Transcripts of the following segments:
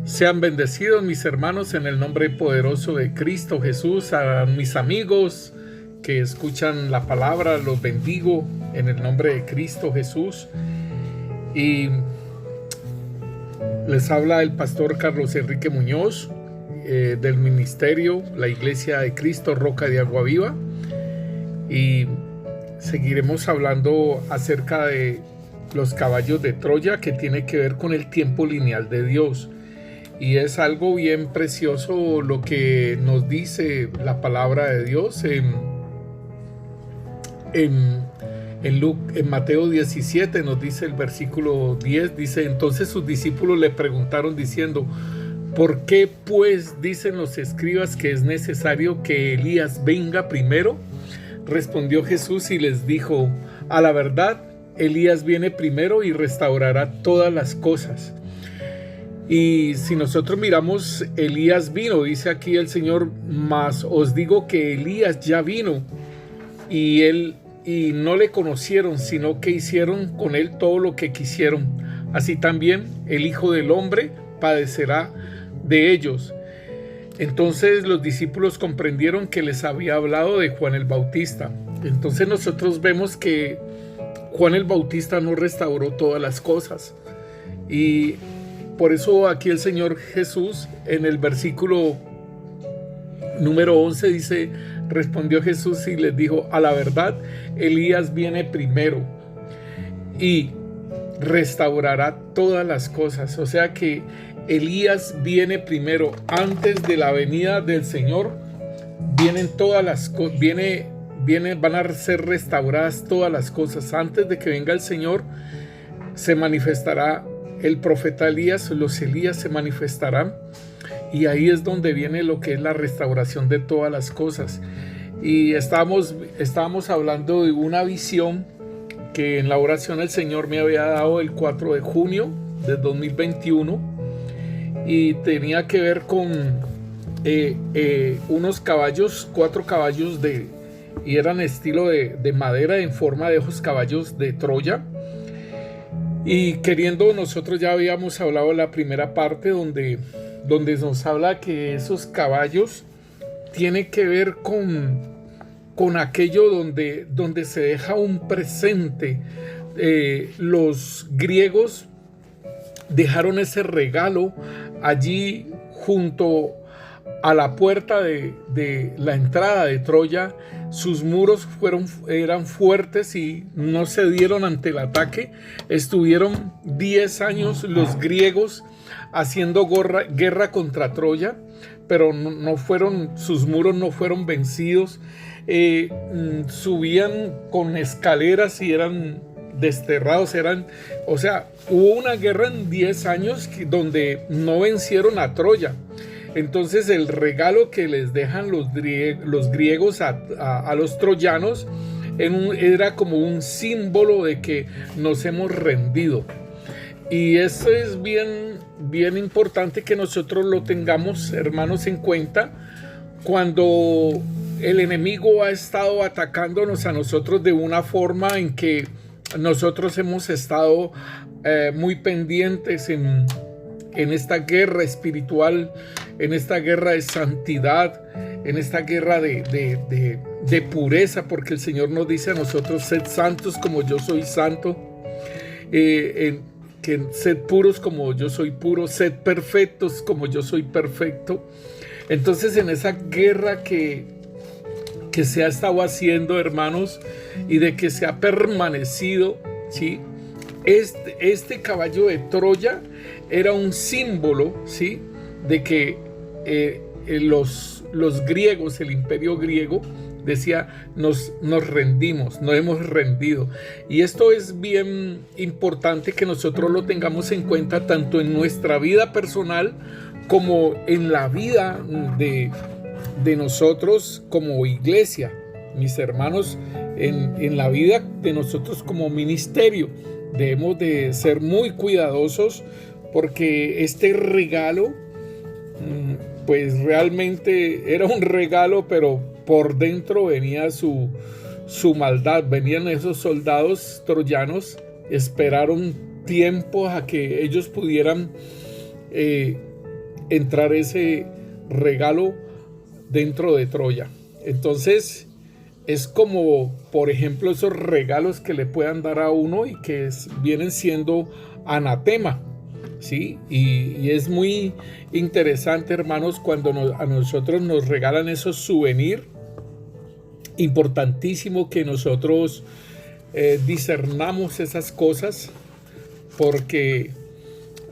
Sean bendecidos mis hermanos en el nombre poderoso de Cristo Jesús. A mis amigos que escuchan la palabra, los bendigo en el nombre de Cristo Jesús. Y les habla el pastor Carlos Enrique Muñoz del ministerio La Iglesia de Cristo Roca de Agua Viva. Y seguiremos hablando acerca de los caballos de Troya, que tiene que ver con el tiempo lineal de Dios. Y es algo bien precioso lo que nos dice la palabra de Dios en Mateo 17, nos dice el versículo 10, dice: entonces sus discípulos le preguntaron diciendo: ¿por qué pues dicen los escribas que es necesario que Elías venga primero? Respondió Jesús y les dijo: a la verdad, Elías viene primero y restaurará todas las cosas. Y si nosotros miramos, Elías vino, dice aquí el Señor: mas os digo que Elías ya vino y no le conocieron, sino que hicieron con él todo lo que quisieron. Así también el Hijo del Hombre padecerá de ellos. Entonces los discípulos comprendieron que les había hablado de Juan el Bautista. Entonces nosotros vemos que Juan el Bautista no restauró todas las cosas. Y por eso aquí el Señor Jesús en el versículo número 11 dice: respondió Jesús y les dijo: a la verdad, Elías viene primero y restaurará todas las cosas. O sea que Elías viene primero. Antes de la venida del Señor vienen todas las cosas, van a ser restauradas todas las cosas. Antes de que venga el Señor se manifestará el profeta Elías, los Elías se manifestarán, y ahí es donde viene lo que es la restauración de todas las cosas. Y estábamos hablando de una visión que en la oración el Señor me había dado el 4 de junio del 2021, y tenía que ver con unos caballos, 4 caballos y eran estilo de madera en forma de esos caballos de Troya. Y queriendo, nosotros ya habíamos hablado en la primera parte donde nos habla que esos caballos tienen que ver con aquello donde se deja un presente. Los griegos dejaron ese regalo allí junto a la puerta de la entrada de Troya. Sus muros eran fuertes y no cedieron ante el ataque. Estuvieron 10 años los griegos haciendo guerra contra Troya, pero sus muros no fueron vencidos. Subían con escaleras y eran desterrados. O sea, hubo una guerra en 10 años donde no vencieron a Troya. Entonces el regalo que les dejan los griegos a los troyanos era como un símbolo de que nos hemos rendido. Y eso es bien, bien importante que nosotros lo tengamos, hermanos, en cuenta cuando el enemigo ha estado atacándonos a nosotros de una forma en que nosotros hemos estado muy pendientes en esta guerra espiritual, en esta guerra de santidad, en esta guerra de pureza, porque el Señor nos dice a nosotros: sed santos como yo soy santo, que sed puros como yo soy puro, sed perfectos como yo soy perfecto. Entonces, en esa guerra que se ha estado haciendo, hermanos, y de que se ha permanecido, ¿sí? Este caballo de Troya era un símbolo, ¿sí?, de que los griegos, el imperio griego, decía: nos rendimos, nos hemos rendido. Y esto es bien importante que nosotros lo tengamos en cuenta, tanto en nuestra vida personal como en la vida de nosotros como iglesia, mis hermanos, en la vida de nosotros como ministerio. Debemos de ser muy cuidadosos, porque este regalo, pues realmente era un regalo, pero por dentro venía su maldad. Venían esos soldados troyanos, esperaron tiempo a que ellos pudieran entrar ese regalo dentro de Troya. Entonces es como, por ejemplo, esos regalos que le puedan dar a uno y que vienen siendo anatema, ¿sí? Y es muy interesante, hermanos, cuando a nosotros nos regalan esos souvenirs. Importantísimo que nosotros discernamos esas cosas, porque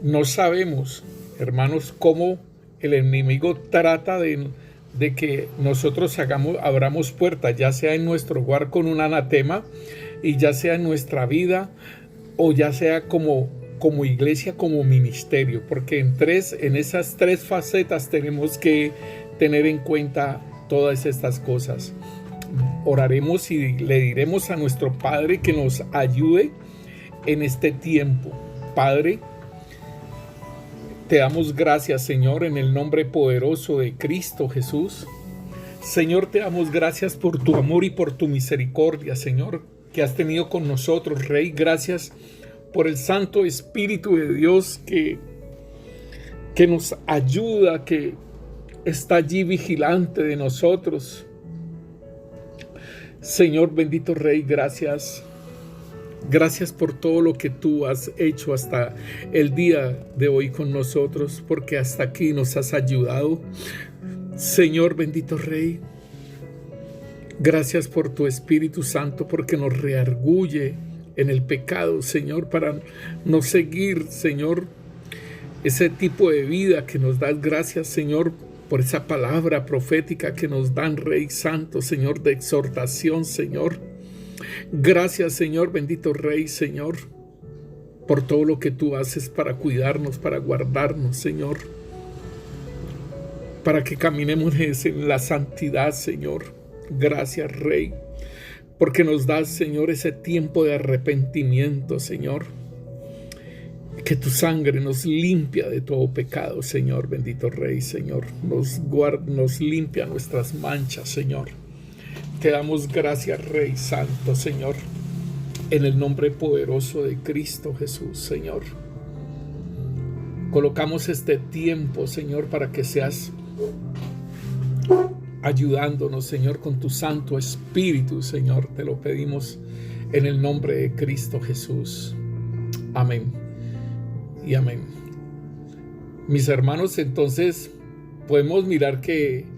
no sabemos, hermanos, cómo el enemigo trata de que nosotros abramos puertas, ya sea en nuestro hogar con un anatema, y ya sea en nuestra vida, o ya sea como iglesia, como ministerio, porque en esas tres facetas tenemos que tener en cuenta todas estas cosas. Oraremos y le diremos a nuestro Padre que nos ayude en este tiempo. Padre, te damos gracias, Señor, en el nombre poderoso de Cristo Jesús. Señor, te damos gracias por tu amor y por tu misericordia, Señor, que has tenido con nosotros, Rey. Gracias por el Santo Espíritu de Dios que nos ayuda, que está allí vigilante de nosotros. Señor, bendito Rey, gracias. Gracias por todo lo que tú has hecho hasta el día de hoy con nosotros, porque hasta aquí nos has ayudado. Señor, bendito Rey, gracias por tu Espíritu Santo, porque nos reargulle en el pecado, Señor, para no seguir, Señor, ese tipo de vida que nos das. Gracias, Señor, por esa palabra profética que nos dan, Rey Santo, Señor, de exhortación, Señor. Gracias, Señor, bendito Rey, Señor, por todo lo que tú haces para cuidarnos, para guardarnos, Señor, para que caminemos en la santidad, Señor. Gracias, Rey, porque nos das, Señor, ese tiempo de arrepentimiento, Señor. Que tu sangre nos limpia de todo pecado, Señor, bendito Rey, Señor. Nos limpia nuestras manchas, Señor. Te damos gracias, Rey Santo, Señor, en el nombre poderoso de Cristo Jesús, Señor. Colocamos este tiempo, Señor, para que seas ayudándonos, Señor, con tu Santo Espíritu, Señor. Te lo pedimos en el nombre de Cristo Jesús. Amén y amén. Mis hermanos, entonces podemos mirar que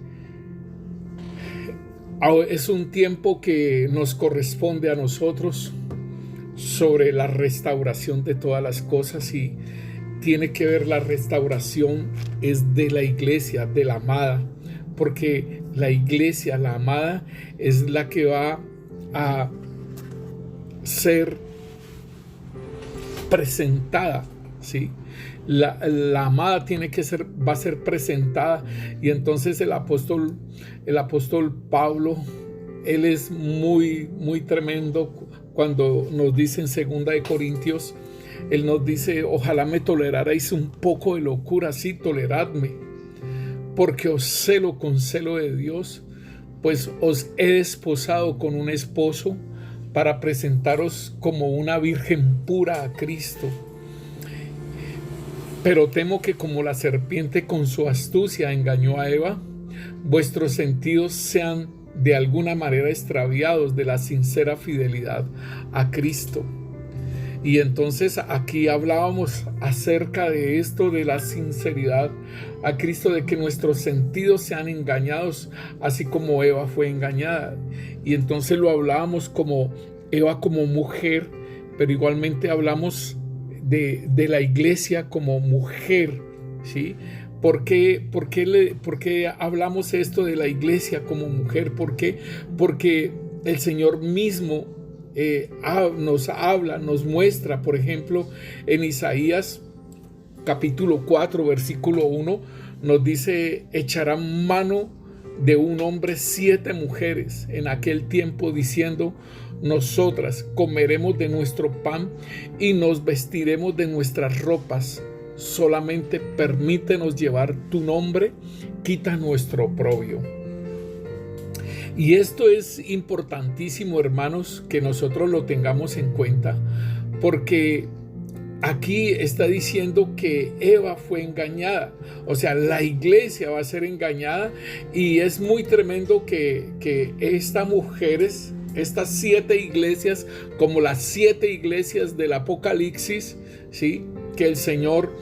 es un tiempo que nos corresponde a nosotros sobre la restauración de todas las cosas, y tiene que ver, la restauración es de la iglesia, de la amada, porque la iglesia, la amada, es la que va a ser presentada, ¿sí? La amada va a ser presentada. Y entonces el apóstol Pablo, él es muy, muy tremendo cuando nos dice en 2 Corintios, él nos dice: ojalá me tolerarais un poco de locura, sí, toleradme, porque os celo con celo de Dios, pues os he desposado con un esposo para presentaros como una virgen pura a Cristo. Pero temo que, como la serpiente con su astucia engañó a Eva, vuestros sentidos sean de alguna manera extraviados de la sincera fidelidad a Cristo. Y entonces aquí hablábamos acerca de esto, de la sinceridad a Cristo, de que nuestros sentidos sean engañados, así como Eva fue engañada. Y entonces lo hablábamos como Eva como mujer, pero igualmente hablamos de la iglesia como mujer, ¿sí? ¿Por qué hablamos esto de la iglesia como mujer? ¿Por qué? Porque el Señor mismo nos habla, nos muestra, por ejemplo, en Isaías capítulo 4, versículo 1, nos dice: echarán mano de un hombre 7 mujeres en aquel tiempo, diciendo: nosotras comeremos de nuestro pan y nos vestiremos de nuestras ropas. Solamente permítenos llevar tu nombre, quita nuestro oprobio. Y esto es importantísimo, hermanos, que nosotros lo tengamos en cuenta, porque aquí está diciendo que Eva fue engañada, o sea, la iglesia va a ser engañada, y es muy tremendo que estas mujeres, estas 7 iglesias, como las 7 iglesias del Apocalipsis, ¿sí?, que el Señor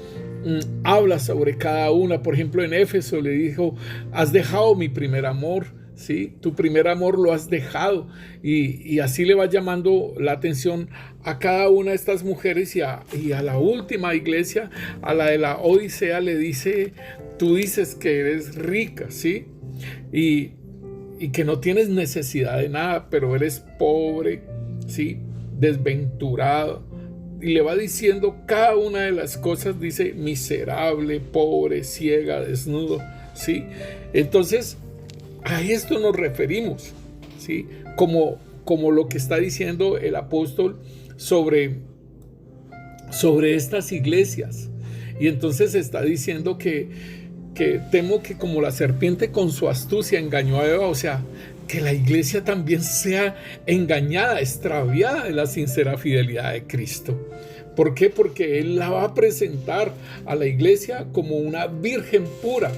habla sobre cada una. Por ejemplo, en Éfeso le dijo: has dejado mi primer amor, ¿sí? Tu primer amor lo has dejado, y así le va llamando la atención a cada una de estas mujeres, y a la última iglesia, a la de la Odisea, le dice: tú dices que eres rica, ¿sí? Y que no tienes necesidad de nada, pero eres pobre, ¿sí?, desventurado. Y le va diciendo cada una de las cosas, dice: miserable, pobre, ciega, desnudo, ¿sí? Entonces, a esto nos referimos, ¿sí? Como lo que está diciendo el apóstol sobre estas iglesias. Y entonces está diciendo que temo que como la serpiente con su astucia engañó a Eva, o sea, que la iglesia también sea engañada, extraviada de la sincera fidelidad de Cristo. ¿Por qué? Porque Él la va a presentar a la iglesia como una virgen pura.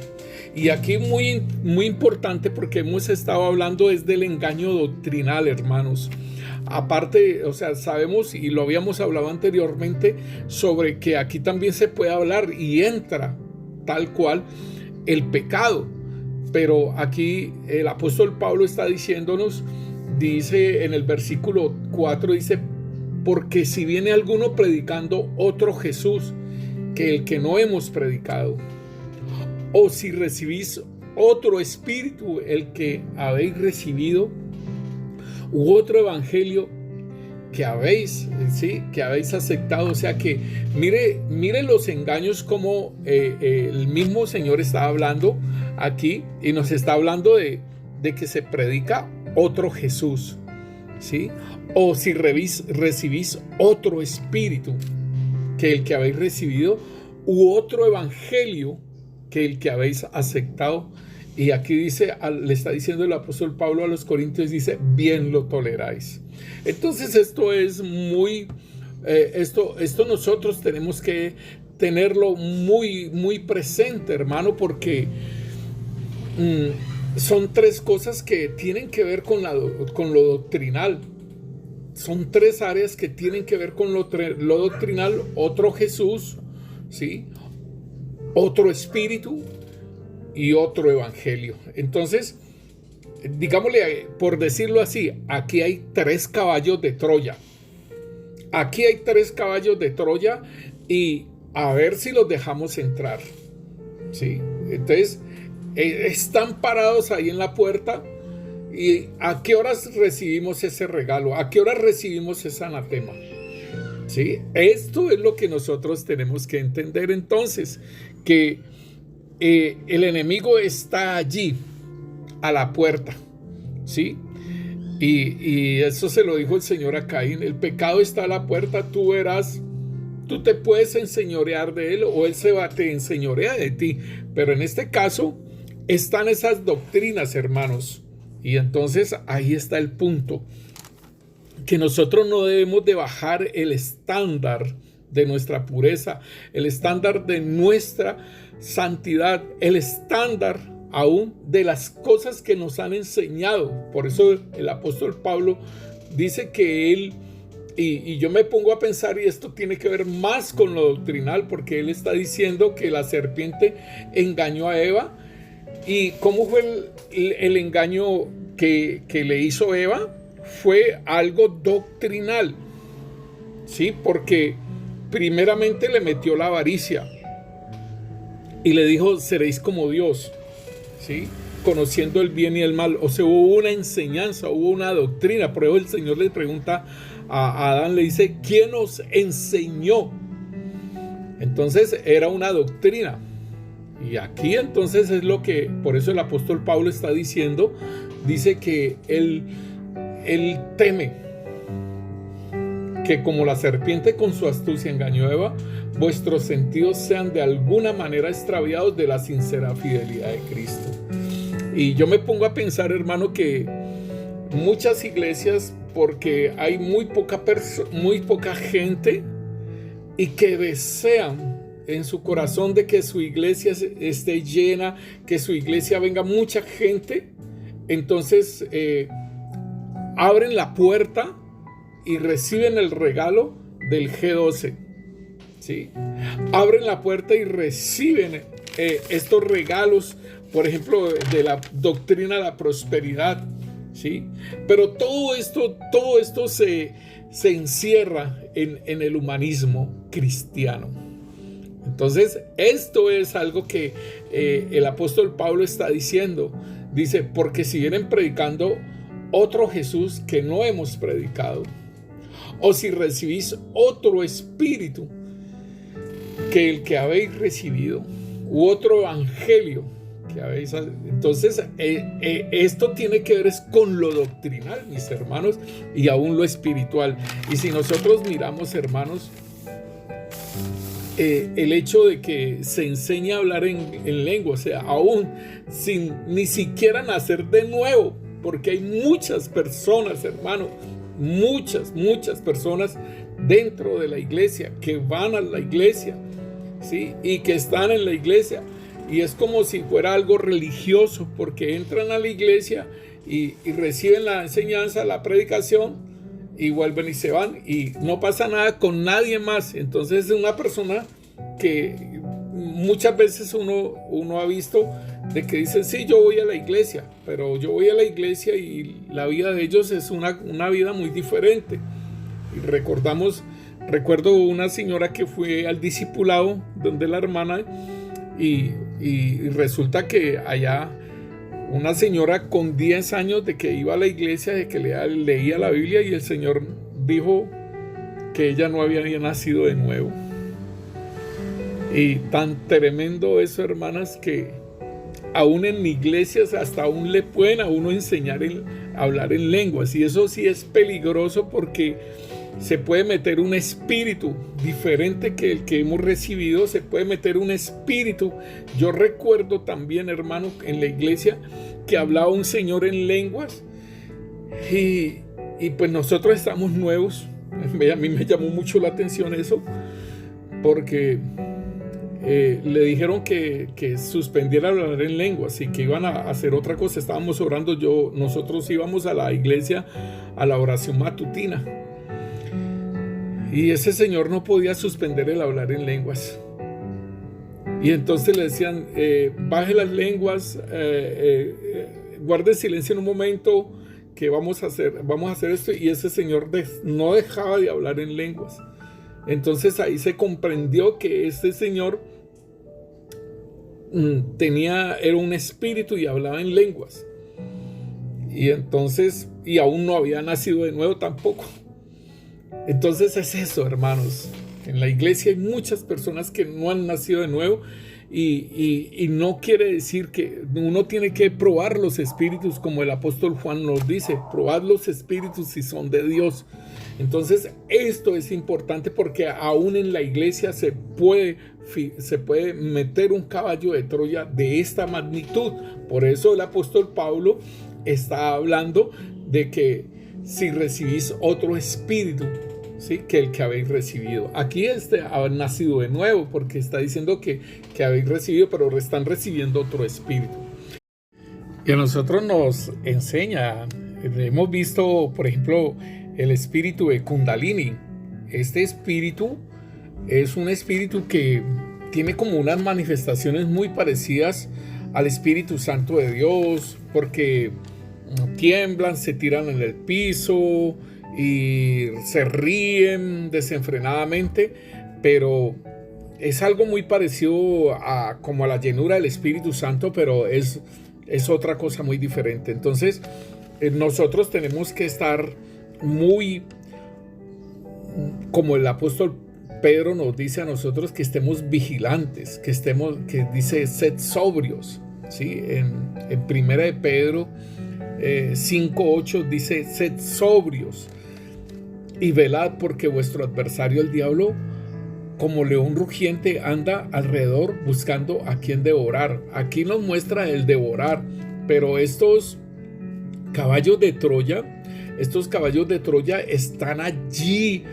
Y aquí muy, muy importante, porque hemos estado hablando es del engaño doctrinal, hermanos. Aparte, o sea, sabemos, y lo habíamos hablado anteriormente, sobre que aquí también se puede hablar y entra tal cual el pecado. Pero aquí el apóstol Pablo está diciéndonos, dice en el versículo 4, dice: porque si viene alguno predicando otro Jesús que el que no hemos predicado, o si recibís otro espíritu el que habéis recibido, u otro evangelio que habéis, ¿sí?, que habéis aceptado. O sea que mire los engaños, como el mismo Señor está hablando aquí, y nos está hablando de que se predica otro Jesús, ¿sí? O si recibís otro espíritu que el que habéis recibido, u otro evangelio que el que habéis aceptado. Y aquí dice, le está diciendo el apóstol Pablo a los Corintios, dice: bien lo toleráis. Entonces esto es muy, esto nosotros tenemos que tenerlo muy, muy presente, hermano, porque son 3 cosas que tienen que ver con lo doctrinal. Son 3 áreas que tienen que ver con lo doctrinal: otro Jesús, ¿sí?, otro espíritu y otro evangelio. Entonces, digámosle, por decirlo así, aquí hay 3 caballos de Troya. Aquí hay 3 caballos de Troya, y a ver si los dejamos entrar, ¿sí? Entonces, están parados ahí en la puerta. ¿Y a qué horas recibimos ese regalo? ¿A qué horas recibimos ese anatema? ¿Sí? Esto es lo que nosotros tenemos que entender entonces, que el enemigo está allí, a la puerta, ¿sí? Y eso se lo dijo el Señor a Caín: el pecado está a la puerta, tú verás, tú te puedes enseñorear de él, o él te enseñorea de ti. Pero en este caso están esas doctrinas, hermanos. Y entonces ahí está el punto, que nosotros no debemos de bajar el estándar de nuestra pureza, el estándar de nuestra santidad, el estándar aún de las cosas que nos han enseñado. Por eso el apóstol Pablo dice que él, y yo me pongo a pensar, y esto tiene que ver más con lo doctrinal, porque él está diciendo que la serpiente engañó a Eva. ¿Y cómo fue el engaño que le hizo Eva? Fue algo doctrinal, ¿sí? Porque primeramente le metió la avaricia y le dijo: seréis como Dios, ¿sí?, conociendo el bien y el mal. O sea, hubo una enseñanza, hubo una doctrina. Por eso el Señor le pregunta a Adán, le dice: ¿quién os enseñó? Entonces era una doctrina. Y aquí entonces es lo que, por eso el apóstol Pablo está diciendo, dice que él teme que como la serpiente con su astucia engañó a Eva, vuestros sentidos sean de alguna manera extraviados de la sincera fidelidad de Cristo. Y yo me pongo a pensar, hermano, que muchas iglesias, porque hay muy poca gente y que desean en su corazón de que su iglesia esté llena, que su iglesia venga mucha gente, entonces abren la puerta y reciben el regalo del G12, ¿sí? Abren la puerta y reciben estos regalos, por ejemplo, de la doctrina de la prosperidad, ¿sí? Pero todo esto se encierra en el humanismo cristiano. Entonces, esto es algo que el apóstol Pablo está diciendo. Dice, porque si vienen predicando otro Jesús que no hemos predicado, o si recibís otro espíritu que el que habéis recibido, u otro evangelio que habéis... Entonces, esto tiene que ver con lo doctrinal, mis hermanos, y aún lo espiritual. Y si nosotros miramos, hermanos, el hecho de que se enseñe a hablar en lengua, o sea, aún sin ni siquiera nacer de nuevo, porque hay muchas personas, hermano, muchas personas dentro de la iglesia que van a la iglesia, ¿sí? Y que están en la iglesia, y es como si fuera algo religioso, porque entran a la iglesia y reciben la enseñanza, la predicación, y vuelven y se van y no pasa nada con nadie más. Entonces es una persona que muchas veces uno ha visto de que dicen, sí, yo voy a la iglesia, pero yo voy a la iglesia y la vida de ellos es una vida muy diferente. Y recuerdo una señora que fue al discipulado donde la hermana y resulta que allá una señora con 10 años de que iba a la iglesia, de que leía la Biblia, y el Señor dijo que ella no había nacido de nuevo. Y tan tremendo eso, hermanas, que aún en iglesias hasta aún le pueden a uno enseñar a hablar en lenguas. Y eso sí es peligroso, porque se puede meter un espíritu diferente que el que hemos recibido, se puede meter un espíritu. Yo recuerdo también, hermano, en la iglesia que hablaba un señor en lenguas y pues nosotros estamos nuevos. A mí me llamó mucho la atención eso, porque le dijeron que suspendiera hablar en lenguas y que iban a hacer otra cosa. Estábamos orando, nosotros íbamos a la iglesia a la oración matutina. Y ese señor no podía suspender el hablar en lenguas. Y entonces le decían, baje las lenguas, guarde silencio en un momento, que vamos a hacer esto. Y ese señor no dejaba de hablar en lenguas. Entonces ahí se comprendió que este señor era un espíritu y hablaba en lenguas. Y entonces, y aún no había nacido de nuevo tampoco. Entonces es eso, hermanos. En la iglesia hay muchas personas que no han nacido de nuevo, y no quiere decir que uno tiene que probar los espíritus, como el apóstol Juan nos dice, probad los espíritus si son de Dios. Entonces esto es importante, porque aún en la iglesia se puede meter un caballo de Troya de esta magnitud. Por eso el apóstol Pablo está hablando de que si recibís otro espíritu, ¿sí?, que el que habéis recibido. Aquí haber nacido de nuevo, porque está diciendo que habéis recibido, pero están recibiendo otro espíritu. Y a nosotros nos enseña, hemos visto, por ejemplo, el espíritu de Kundalini. Este espíritu es un espíritu que tiene como unas manifestaciones muy parecidas al Espíritu Santo de Dios, porque tiemblan, se tiran en el piso y se ríen desenfrenadamente, pero es algo muy parecido como a la llenura del Espíritu Santo, pero es otra cosa muy diferente. Entonces nosotros tenemos que estar muy, como el apóstol Pedro nos dice a nosotros, que estemos vigilantes, que dice sed sobrios, ¿sí? En primera de Pedro 5:8 dice sed sobrios y velad, porque vuestro adversario el diablo, como león rugiente, anda alrededor buscando a quien devorar. Aquí nos muestra el devorar, pero estos caballos de Troya están allí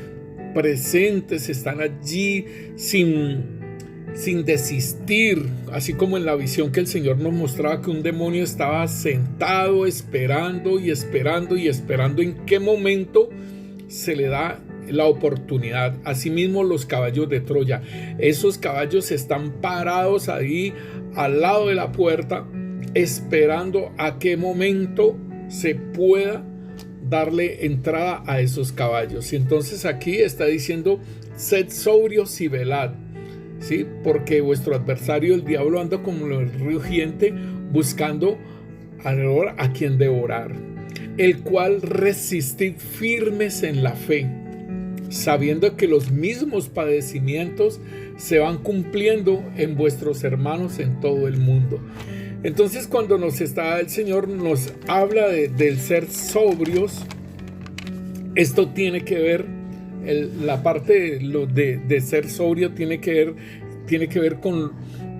presentes, están allí sin desistir, así como en la visión que el Señor nos mostraba, que un demonio estaba sentado esperando y esperando y esperando en qué momento se le da la oportunidad. Asimismo, los caballos de Troya, esos caballos están parados ahí al lado de la puerta, esperando a qué momento se pueda darle entrada a esos caballos. Y entonces aquí está diciendo: sed sobrios y velad, ¿sí? Porque vuestro adversario el diablo anda como el rugiente, buscando a quien devorar, el cual resistid firmes en la fe, sabiendo que los mismos padecimientos se van cumpliendo en vuestros hermanos en todo el mundo. Entonces, cuando el Señor nos habla del ser sobrios, esto tiene que ver, la parte de ser sobrio tiene que ver con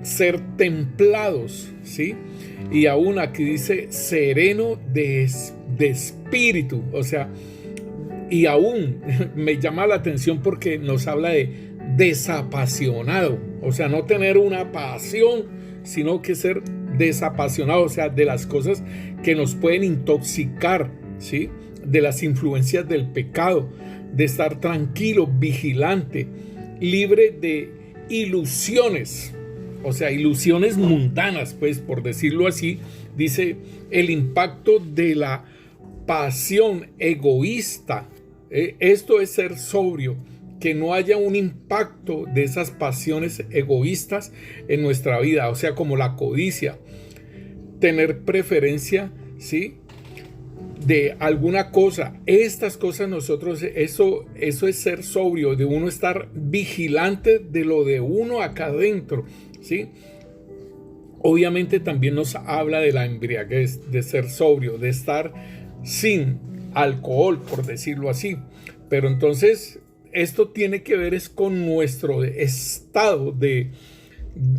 ser templados, ¿sí? Y aún aquí dice sereno de espíritu, o sea, y aún me llama la atención porque nos habla de desapasionado, o sea, no tener una pasión, sino que ser desapasionado, o sea, de las cosas que nos pueden intoxicar, ¿sí? De las influencias del pecado, de estar tranquilo, vigilante, libre de ilusiones, o sea, ilusiones mundanas, pues, por decirlo así. Dice: el impacto de la pasión egoísta. Esto es ser sobrio, que no haya un impacto de esas pasiones egoístas en nuestra vida, o sea, como la codicia, tener preferencia, ¿sí?, de alguna cosa. Estas cosas nosotros, eso es ser sobrio, de uno estar vigilante de lo de uno acá adentro, ¿sí? Obviamente también nos habla de la embriaguez, de ser sobrio, de estar sin alcohol, por decirlo así. Pero entonces esto tiene que ver es con nuestro estado de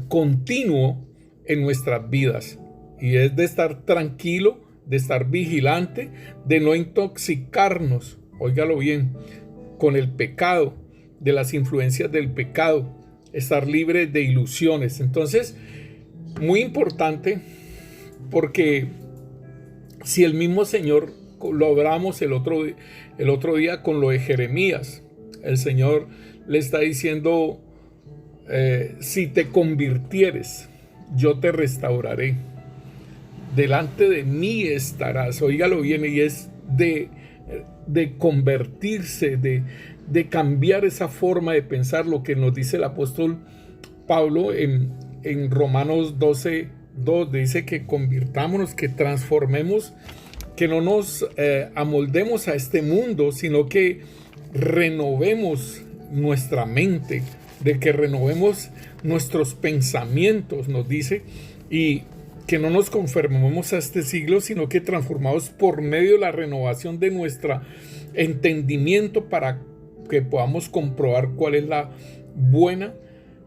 continuo en nuestras vidas, y es de estar tranquilo, de estar vigilante, de no intoxicarnos, óigalo bien, con el pecado, de las influencias del pecado, estar libre de ilusiones. Entonces, muy importante, porque si el mismo Señor, lo hablamos el otro día con lo de Jeremías, el Señor le está diciendo: si te convirtieres, yo te restauraré. Delante de mí estarás. Óigalo bien, y es de convertirse, de cambiar esa forma de pensar, lo que nos dice el apóstol Pablo en Romanos 12:2, dice que convirtámonos, que transformemos, que no nos amoldemos a este mundo, sino que renovemos nuestra mente, de que renovemos nuestros pensamientos, nos dice, y que no nos conformemos a este siglo, sino que transformados por medio de la renovación de nuestro entendimiento, para que podamos comprobar cuál es la buena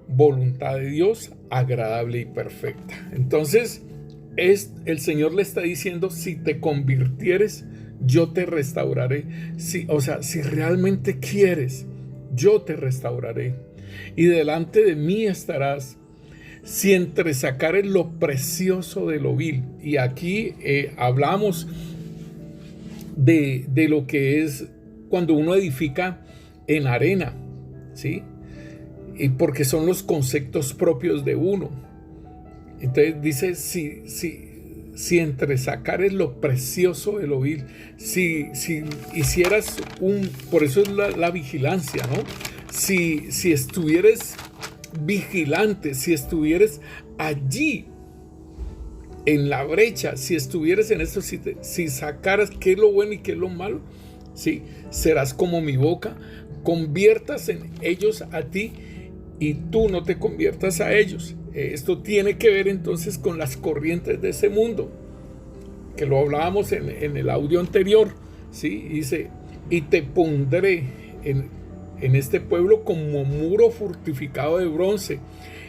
voluntad de Dios, agradable y perfecta. Entonces, el Señor le está diciendo: si te convirtieres, yo te restauraré. O sea, si realmente quieres, yo te restauraré. Y delante de mí estarás, si entresacares lo precioso de lo vil. Y aquí hablamos de lo que es cuando uno edifica en arena, ¿sí? Y porque son los conceptos propios de uno. Entonces dice: si entresacares lo precioso de lo vil, si hicieras por eso es la vigilancia, ¿no? Si estuvieres vigilante, si estuvieres allí en la brecha, si estuvieras en esto, si sacaras qué es lo bueno y qué es lo malo, ¿sí?, serás como mi boca, conviertas en ellos a ti y tú no te conviertas a ellos. Esto tiene que ver entonces con las corrientes de ese mundo, que lo hablábamos en el audio anterior, ¿sí? Dice: y te pondré en este pueblo como muro fortificado de bronce,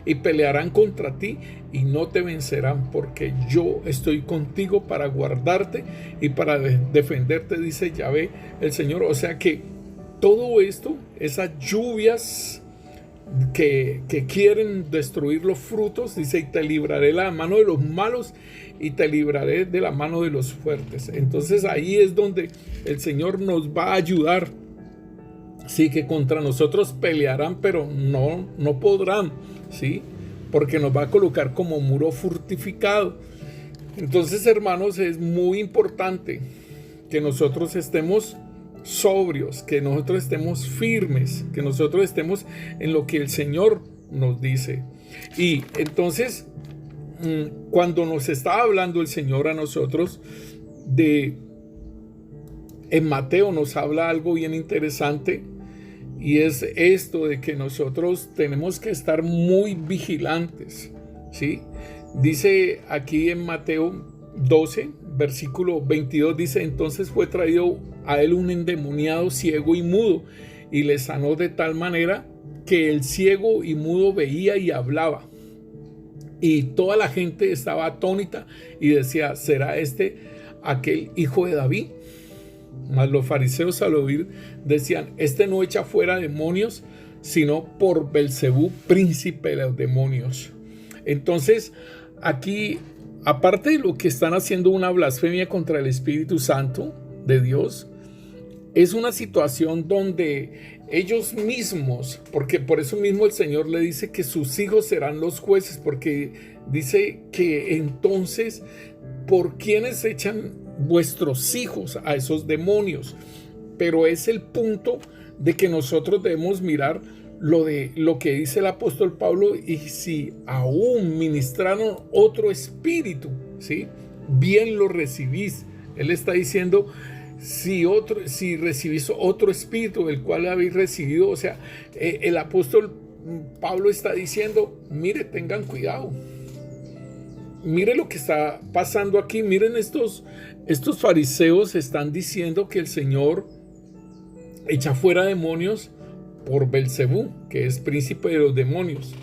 y pelearán contra ti y no te vencerán, porque yo estoy contigo para guardarte y para defenderte, dice Yahvé el Señor. O sea que todo esto, esas lluvias que quieren destruir los frutos, dice, y te libraré de la mano de los malos y te libraré de la mano de los fuertes. Entonces ahí es donde el Señor nos va a ayudar. Sí, que contra nosotros pelearán, pero no podrán, ¿sí? Porque nos va a colocar como muro fortificado. Entonces, hermanos, es muy importante que nosotros estemos sobrios, que nosotros estemos firmes, que nosotros estemos en lo que el Señor nos dice. Y entonces, cuando nos está hablando el Señor a nosotros en Mateo nos habla algo bien interesante, y es esto de que nosotros tenemos que estar muy vigilantes, ¿sí? Dice aquí en Mateo 12, versículo 22, dice: entonces fue traído a él un endemoniado ciego y mudo, y le sanó de tal manera que el ciego y mudo veía y hablaba. Y toda la gente estaba atónita y decía: ¿será este aquel hijo de David? Mas los fariseos, al oír, decían: este no echa fuera demonios, sino por Belcebú, príncipe de los demonios. Entonces, aquí, aparte de lo que están haciendo una blasfemia contra el Espíritu Santo de Dios, es una situación donde ellos mismos, porque por eso mismo el Señor le dice que sus hijos serán los jueces, porque dice que entonces, ¿por quiénes echan vuestros hijos a esos demonios? Pero es el punto de que nosotros debemos mirar lo que dice el apóstol Pablo, y si aún ministraron otro espíritu, ¿sí? Bien lo recibís. Él está diciendo: si recibís otro espíritu, el cual habéis recibido. O sea, el apóstol Pablo está diciendo: mire, tengan cuidado. Mire lo que está pasando aquí. Miren, estos fariseos están diciendo que el Señor echa fuera demonios por Belcebú, que es príncipe de los demonios.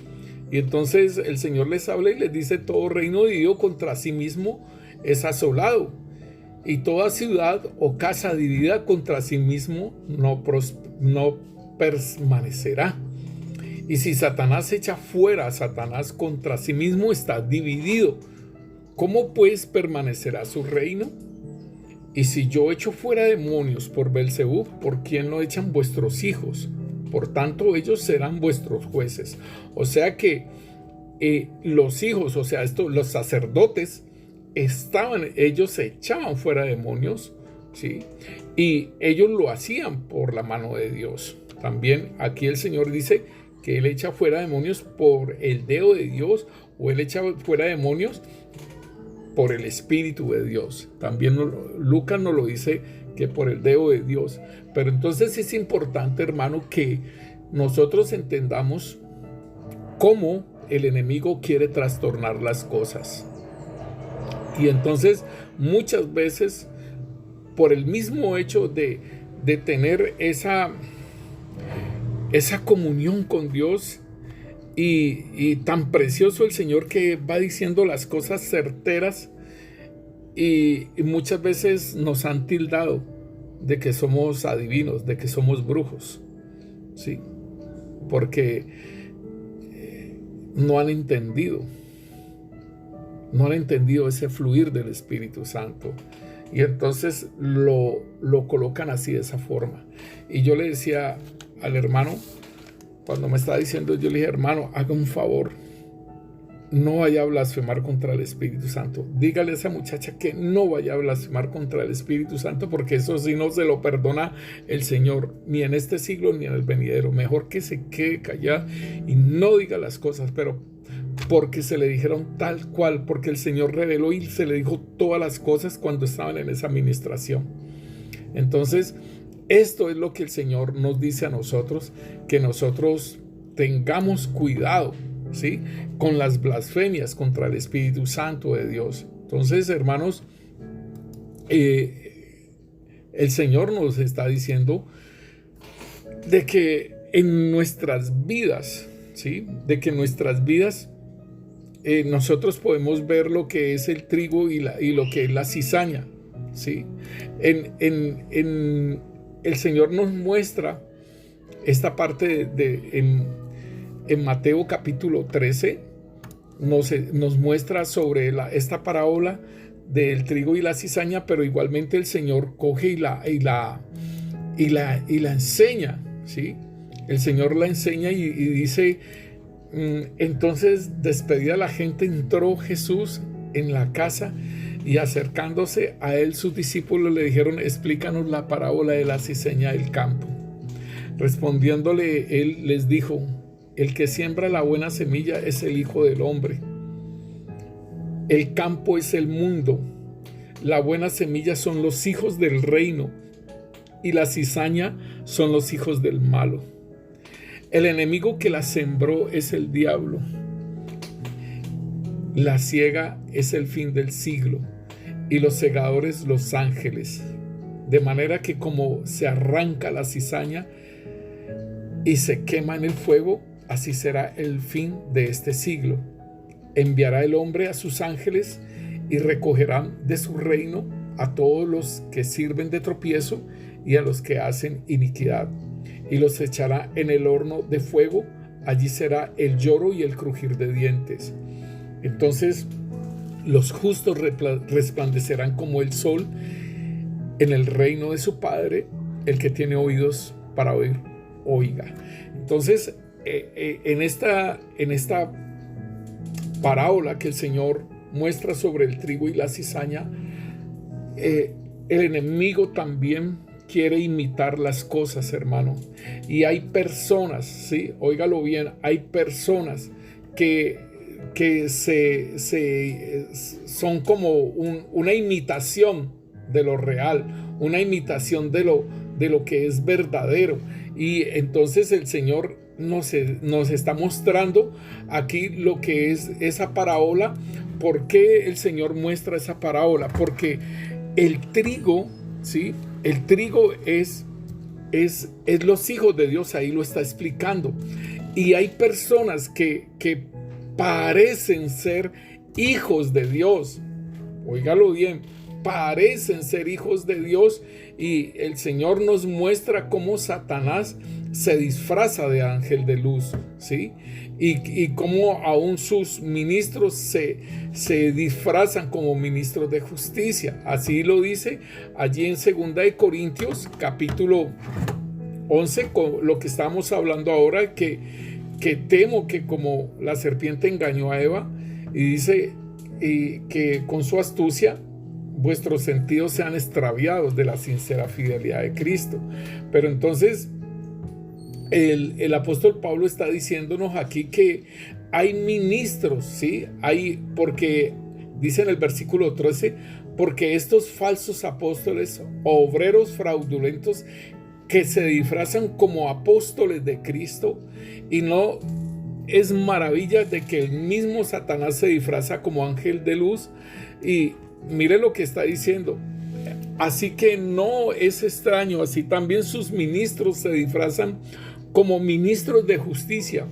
Y entonces el Señor les habla y les dice: todo reino dividido contra sí mismo es asolado, y toda ciudad o casa dividida contra sí mismo no permanecerá. Y si Satanás echa fuera a Satanás, contra sí mismo está dividido. ¿Cómo pues permanecerá su reino? Y si yo echo fuera demonios por Belcebú, ¿por quién no echan vuestros hijos? Por tanto, ellos serán vuestros jueces. O sea que los hijos, o sea, los sacerdotes, ellos echaban fuera demonios, ¿sí? Y ellos lo hacían por la mano de Dios. También aquí el Señor dice que Él echa fuera demonios por el dedo de Dios, o Él echa fuera demonios por el Espíritu de Dios. También Lucas nos lo dice, que por el dedo de Dios. Pero entonces es importante, hermano, que nosotros entendamos cómo el enemigo quiere trastornar las cosas. Y entonces muchas veces, por el mismo hecho de tener esa comunión con Dios, y tan precioso el Señor, que va diciendo las cosas certeras, y muchas veces nos han tildado de que somos adivinos, de que somos brujos, ¿sí? Porque no han entendido ese fluir del Espíritu Santo, y entonces lo colocan así, de esa forma. Y yo le decía al hermano, cuando me estaba diciendo, yo le dije: hermano, haga un favor, no vaya a blasfemar contra el Espíritu Santo. Dígale a esa muchacha que no vaya a blasfemar contra el Espíritu Santo, porque eso sí no se lo perdona el Señor, ni en este siglo ni en el venidero. Mejor que se quede callada y no diga las cosas, pero porque se le dijeron tal cual, porque el Señor reveló y se le dijo todas las cosas cuando estaban en esa administración. Entonces, esto es lo que el Señor nos dice a nosotros, que nosotros tengamos cuidado, ¿sí?, con las blasfemias contra el Espíritu Santo de Dios. Entonces, hermanos, el Señor nos está diciendo de que en nuestras vidas, ¿sí?, de que en nuestras vidas nosotros podemos ver lo que es el trigo y lo que es la cizaña, ¿sí? el Señor nos muestra esta parte en Mateo capítulo 13, nos muestra sobre esta parábola del trigo y la cizaña, pero igualmente el Señor coge y la enseña, ¿sí? El Señor la enseña y dice, entonces despedida la gente, entró Jesús en la casa y acercándose a él sus discípulos le dijeron, explícanos la parábola de la cizaña del campo. Respondiéndole él les dijo, el que siembra la buena semilla es el Hijo del Hombre. El campo es el mundo. La buena semilla son los hijos del reino y la cizaña son los hijos del malo. El enemigo que la sembró es el diablo. La siega es el fin del siglo y los segadores los ángeles. De manera que como se arranca la cizaña y se quema en el fuego, así será el fin de este siglo. Enviará el hombre a sus ángeles y recogerán de su reino a todos los que sirven de tropiezo y a los que hacen iniquidad, y los echará en el horno de fuego. Allí será el lloro y el crujir de dientes. Entonces los justos resplandecerán como el sol en el reino de su Padre. El que tiene oídos para oír, oiga. Entonces en esta parábola que el Señor muestra sobre el trigo y la cizaña, el enemigo también quiere imitar las cosas, hermano. Y hay personas, ¿sí? Óigalo bien, hay personas que son como una imitación de lo real, una imitación de lo que es verdadero. Y entonces el Señor nos está mostrando aquí lo que es esa parábola. ¿Por qué el Señor muestra esa parábola? Porque el trigo, ¿sí? El trigo es los hijos de Dios, ahí lo está explicando. Y hay personas que parecen ser hijos de Dios. Óigalo bien, parecen ser hijos de Dios, y el Señor nos muestra cómo Satanás se disfraza de ángel de luz, ¿sí? Y cómo aún sus ministros se disfrazan como ministros de justicia. Así lo dice allí en 2 de Corintios capítulo 11, con lo que estamos hablando ahora, que temo que como la serpiente engañó a Eva, y dice que con su astucia vuestros sentidos sean extraviados de la sincera fidelidad de Cristo. Pero entonces el apóstol Pablo está diciéndonos aquí que hay ministros, ¿sí? Porque dice en el versículo 13, porque estos falsos apóstoles, obreros fraudulentos, que se disfrazan como apóstoles de Cristo, y no es maravilla de que el mismo Satanás se disfraza como ángel de luz. Y mire lo que está diciendo. Así que no es extraño, así también sus ministros se disfrazan como ministros de justicia,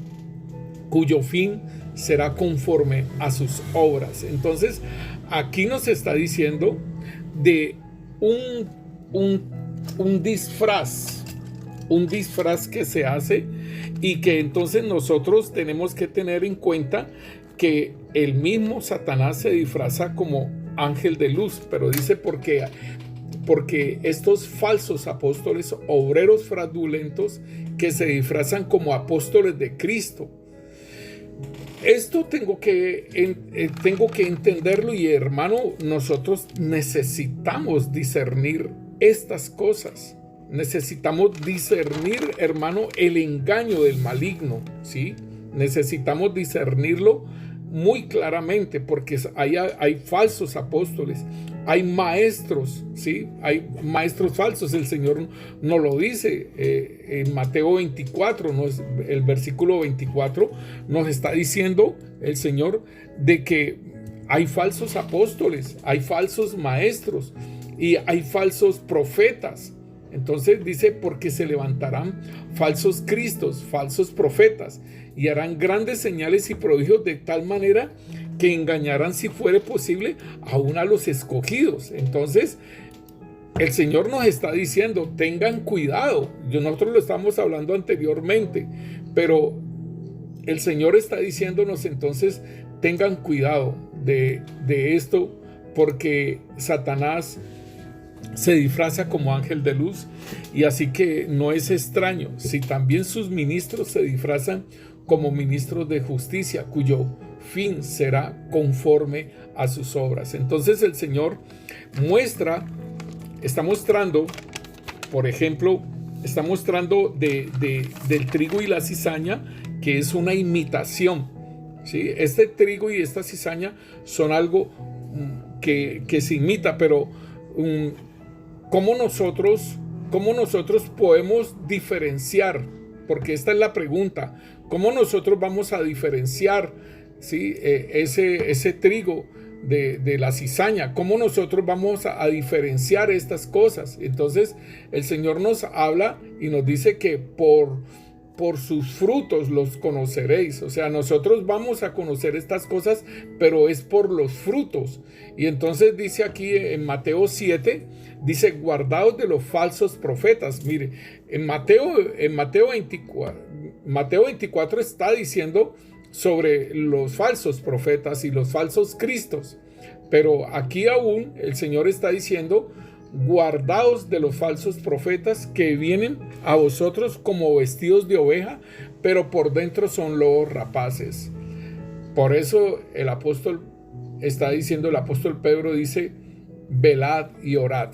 cuyo fin será conforme a sus obras. Entonces, aquí nos está diciendo de un disfraz que se hace, y que entonces nosotros tenemos que tener en cuenta que el mismo Satanás se disfraza como ángel de luz, pero dice porque estos falsos apóstoles, obreros fraudulentos, que se disfrazan como apóstoles de Cristo. Esto tengo que entenderlo, y hermano, nosotros necesitamos discernir estas cosas. Necesitamos discernir, hermano, el engaño del maligno, ¿sí? Necesitamos discernirlo muy claramente, porque hay falsos apóstoles, hay maestros, ¿sí? Hay maestros falsos. El Señor nos lo dice en Mateo 24, el versículo 24, nos está diciendo el Señor de que hay falsos apóstoles, hay falsos maestros y hay falsos profetas. Entonces dice, porque se levantarán falsos cristos, falsos profetas, y harán grandes señales y prodigios, de tal manera que engañarán, si fuere posible, aún a los escogidos. Entonces el Señor nos está diciendo, tengan cuidado. Nosotros lo estamos hablando anteriormente, pero el Señor está diciéndonos entonces, tengan cuidado de esto, porque Satanás se disfraza como ángel de luz, y así que no es extraño si también sus ministros se disfrazan como ministros de justicia, cuyo fin será conforme a sus obras. Entonces el Señor está mostrando, por ejemplo, está mostrando del trigo y la cizaña, que es una imitación, ¿sí? Este trigo y esta cizaña son algo que se imita, pero ¿cómo nosotros podemos diferenciar? Porque esta es la pregunta. ¿Cómo nosotros vamos a diferenciar, ¿sí? ese trigo de la cizaña? ¿Cómo nosotros vamos a diferenciar estas cosas? Entonces el Señor nos habla y nos dice que por sus frutos los conoceréis. O sea, nosotros vamos a conocer estas cosas, pero es por los frutos. Y entonces dice aquí en Mateo 7, dice, guardaos de los falsos profetas. Mire, en Mateo 24 está diciendo sobre los falsos profetas y los falsos cristos. Pero aquí aún el Señor está diciendo, guardaos de los falsos profetas que vienen a vosotros como vestidos de oveja, pero por dentro son lobos rapaces. Por eso el apóstol Pedro dice, velad y orad.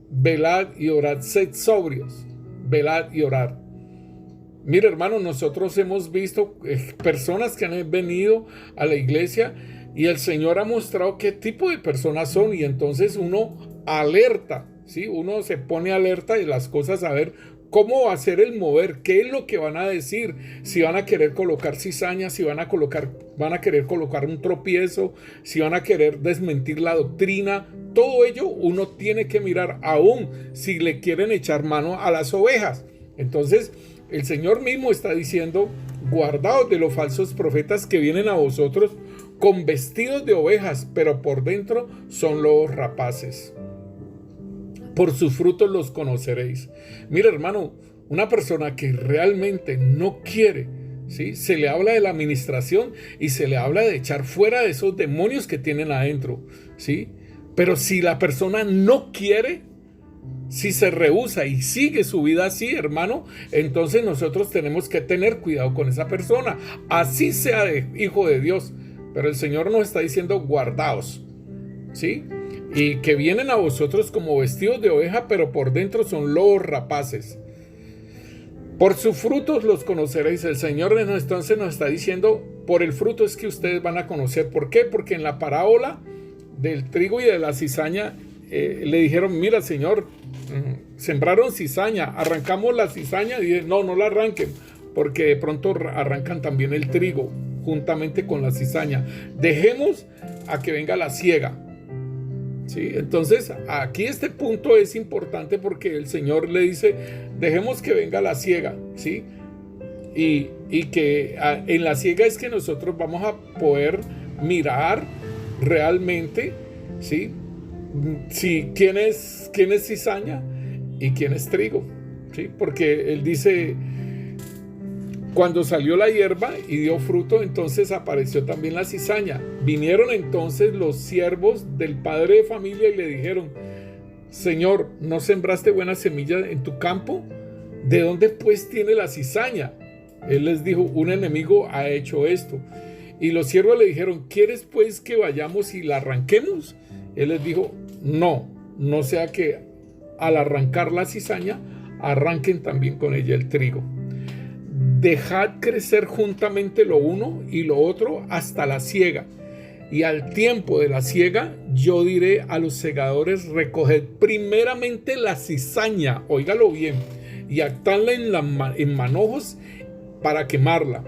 Velad y orad, sed sobrios, velad y orad. Mira, hermano, nosotros hemos visto personas que han venido a la iglesia y el Señor ha mostrado qué tipo de personas son, y entonces uno alerta, ¿sí? Uno se pone alerta de las cosas, a ver cómo va a ser el mover, qué es lo que van a decir, si van a querer colocar cizañas, si van a querer colocar un tropiezo, si van a querer desmentir la doctrina. Todo ello uno tiene que mirar, aún si le quieren echar mano a las ovejas. Entonces el Señor mismo está diciendo, guardaos de los falsos profetas que vienen a vosotros con vestidos de ovejas, pero por dentro son lobos rapaces. Por sus frutos los conoceréis. Mira, hermano, una persona que realmente no quiere, ¿sí? Se le habla de la administración y se le habla de echar fuera de esos demonios que tienen adentro, ¿sí? Pero si la persona no quiere, si se rehúsa y sigue su vida así, hermano, entonces nosotros tenemos que tener cuidado con esa persona, así sea de hijo de Dios. Pero el Señor nos está diciendo, guardaos, ¿sí? Y que vienen a vosotros como vestidos de oveja, pero por dentro son lobos rapaces. Por sus frutos los conoceréis. El Señor entonces nos está diciendo, por el fruto es que ustedes van a conocer. ¿Por qué? Porque en la parábola del trigo y de la cizaña, le dijeron, mira, Señor, sembraron cizaña, arrancamos la cizaña. Y no la arranquen, porque de pronto arrancan también el trigo juntamente con la cizaña. Dejemos a que venga la siega, ¿sí? Entonces aquí este punto es importante, porque el Señor le dice, dejemos que venga la siega, ¿sí? Y que en la siega es que nosotros vamos a poder mirar realmente, ¿sí? quién es cizaña y quién es trigo, ¿sí? Porque él dice, cuando salió la hierba y dio fruto, entonces apareció también la cizaña. Vinieron entonces los siervos del padre de familia y le dijeron, Señor, ¿no sembraste buena semilla en tu campo? ¿De dónde pues tiene la cizaña? Él les dijo, un enemigo ha hecho esto. Y los siervos le dijeron, ¿quieres pues que vayamos y la arranquemos? Él les dijo, no sea que al arrancar la cizaña, arranquen también con ella el trigo. Dejad crecer juntamente lo uno y lo otro hasta la siega. Y al tiempo de la siega, yo diré a los segadores, recoged primeramente la cizaña, óigalo bien, y atadla en manojos para quemarla,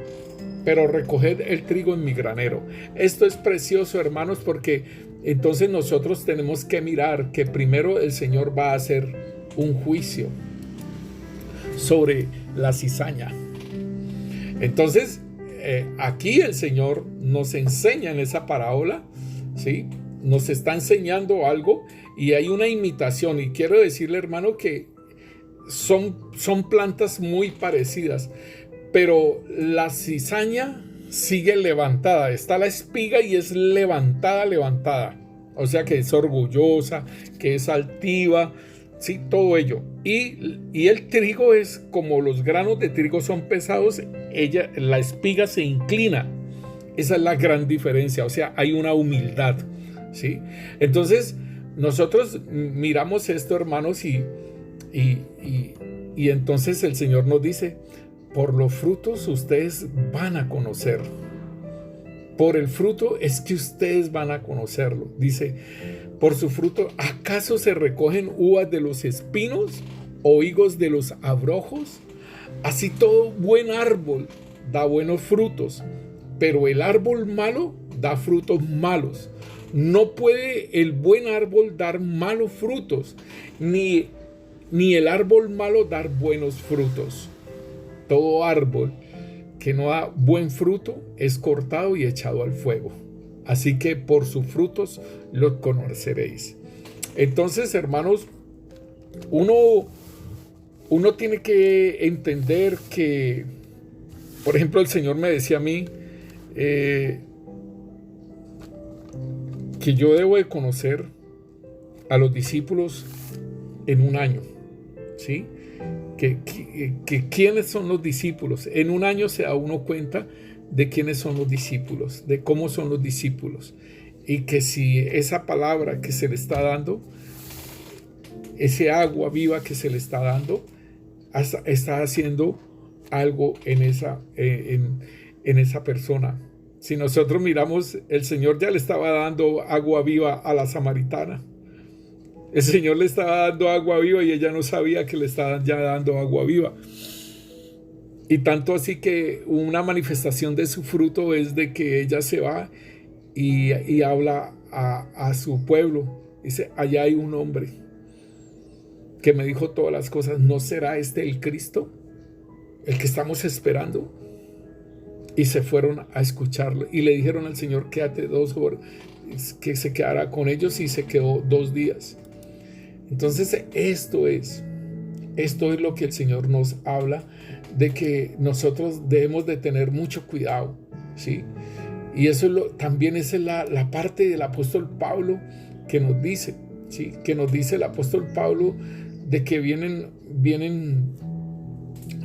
pero recoged el trigo en mi granero. Esto es precioso, hermanos, porque entonces nosotros tenemos que mirar que primero el Señor va a hacer un juicio sobre la cizaña. Entonces aquí el Señor nos enseña en esa parábola, ¿sí? nos está enseñando algo y hay una imitación. Y quiero decirle, hermano, que son plantas muy parecidas, pero la cizaña sigue levantada. Está la espiga y es levantada. O sea que es orgullosa, que es altiva, sí, todo ello. Y el trigo es como los granos de trigo son pesados, la espiga se inclina. Esa es la gran diferencia, o sea, hay una humildad, ¿sí? Entonces, nosotros miramos esto, hermanos, y entonces el Señor nos dice, por los frutos ustedes van a conocer. Por el fruto es que ustedes van a conocerlo. Dice, por su fruto, ¿acaso se recogen uvas de los espinos o higos de los abrojos? Así todo buen árbol da buenos frutos, pero el árbol malo da frutos malos. No puede el buen árbol dar malos frutos, ni el árbol malo dar buenos frutos. Todo árbol que no da buen fruto es cortado y echado al fuego. Así que por sus frutos los conoceréis. Entonces, hermanos, uno tiene que entender que, por ejemplo, el Señor me decía a mí que yo debo de conocer a los discípulos en un año, ¿sí? Que quiénes son los discípulos. En un año se da uno cuenta de quiénes son los discípulos, de cómo son los discípulos, y que si esa palabra que se le está dando, ese agua viva que se le está dando, está haciendo algo en esa persona. Si nosotros miramos, el Señor ya le estaba dando agua viva a la samaritana. El Señor le estaba dando agua viva y ella no sabía que le estaban ya dando agua viva. Y tanto así que una manifestación de su fruto es de que ella se va y habla a su pueblo. Dice, allá hay un hombre que me dijo todas las cosas. ¿No será este el Cristo? El que estamos esperando. Y se fueron a escucharlo. Y le dijeron al Señor, quédate 2 horas, que se quedara con ellos, y se quedó 2 días. Entonces esto es lo que el Señor nos habla, de que nosotros debemos de tener mucho cuidado, ¿sí? Y eso también es la parte del apóstol Pablo que nos dice, ¿sí? Que nos dice el apóstol Pablo de que vienen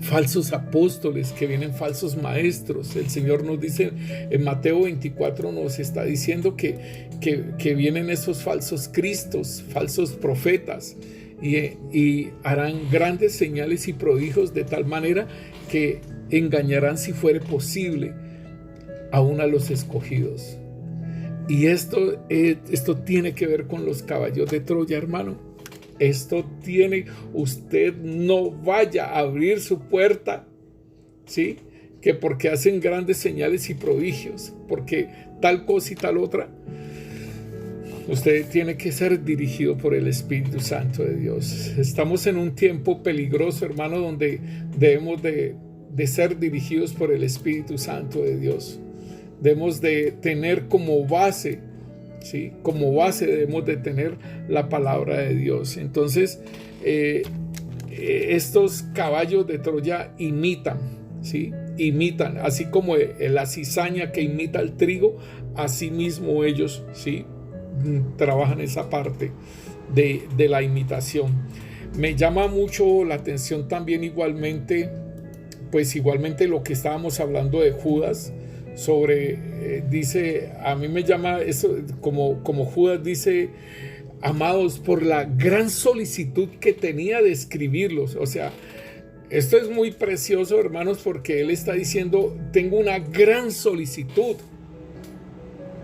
falsos apóstoles, que vienen falsos maestros. El Señor nos dice en Mateo 24, nos está diciendo que vienen esos falsos cristos, falsos profetas, y harán grandes señales y prodigios, de tal manera que engañarán, si fuere posible, aún a los escogidos. Y esto tiene que ver con los caballos de Troya, hermano. Usted no vaya a abrir su puerta, ¿sí? Que porque hacen grandes señales y prodigios, porque tal cosa y tal otra. Usted tiene que ser dirigido por el Espíritu Santo de Dios. Estamos en un tiempo peligroso, hermano, donde debemos de ser dirigidos por el Espíritu Santo de Dios. Debemos de tener como base, ¿sí? Como base debemos de tener la palabra de Dios. Entonces, estos caballos de Troya imitan, ¿sí? Imitan, así como la cizaña que imita el trigo, así mismo ellos, ¿sí? Trabajan esa parte de la imitación. Me llama mucho la atención también igualmente lo que estábamos hablando de Judas, dice, a mí me llama eso, como Judas dice, amados, por la gran solicitud que tenía de escribirlos. O sea, esto es muy precioso, hermanos, porque él está diciendo, tengo una gran solicitud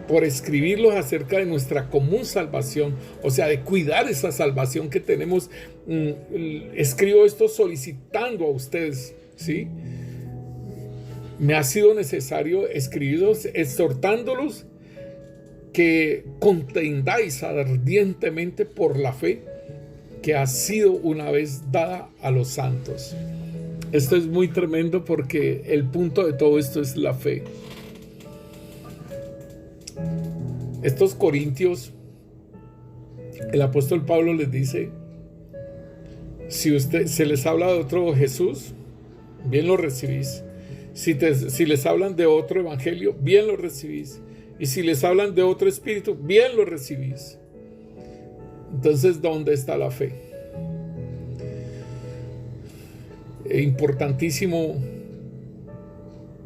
por escribirlos acerca de nuestra común salvación, o sea, de cuidar esa salvación que tenemos. Escribo esto solicitando a ustedes, ¿sí? Me ha sido necesario escribirlos, exhortándolos que contendáis ardientemente por la fe que ha sido una vez dada a los santos. Esto es muy tremendo, porque el punto de todo esto es la fe. Estos corintios, el apóstol Pablo les dice: si se les habla de otro Jesús, bien lo recibís. Si les hablan de otro evangelio, bien lo recibís. Y si les hablan de otro espíritu, bien lo recibís. Entonces, ¿dónde está la fe? Importantísimo